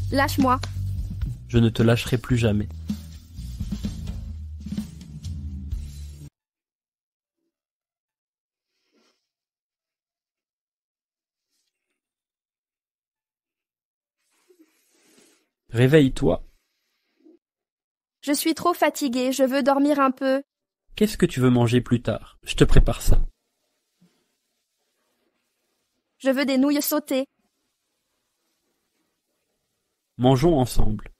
Lâche-moi. Je ne te lâcherai plus jamais. Réveille-toi. Je suis trop fatiguée, je veux dormir un peu. Qu'est-ce que tu veux manger plus tard? Je te prépare ça. Je veux des nouilles sautées. Mangeons ensemble.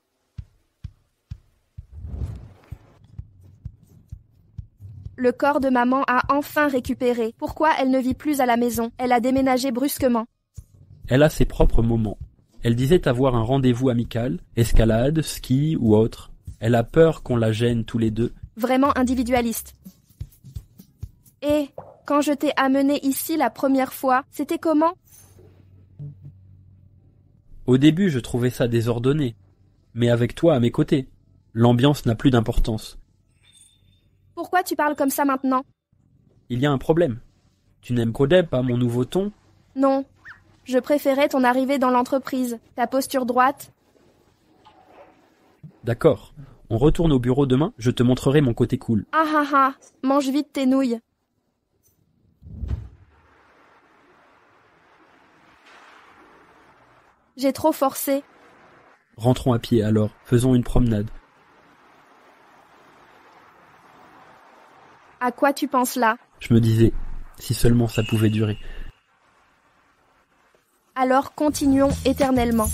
Le corps de maman a enfin récupéré. Pourquoi elle ne vit plus à la maison? Elle a déménagé brusquement. Elle a ses propres moments. Elle disait avoir un rendez-vous amical, escalade, ski ou autre. Elle a peur qu'on la gêne tous les deux. Vraiment individualiste. Et quand je t'ai amené ici la première fois, c'était comment? Au début, je trouvais ça désordonné. Mais avec toi à mes côtés, l'ambiance n'a plus d'importance. Pourquoi tu parles comme ça maintenant? Il y a un problème. Tu n'aimes Kodeb, pas mon nouveau ton? Non. Je préférais ton arrivée dans l'entreprise, ta posture droite. D'accord. On retourne au bureau demain, je te montrerai mon côté cool. Ah ah ah, mange vite tes nouilles. J'ai trop forcé. Rentrons à pied alors, faisons une promenade. À quoi tu penses là? Je me disais, si seulement ça pouvait durer. Alors continuons éternellement.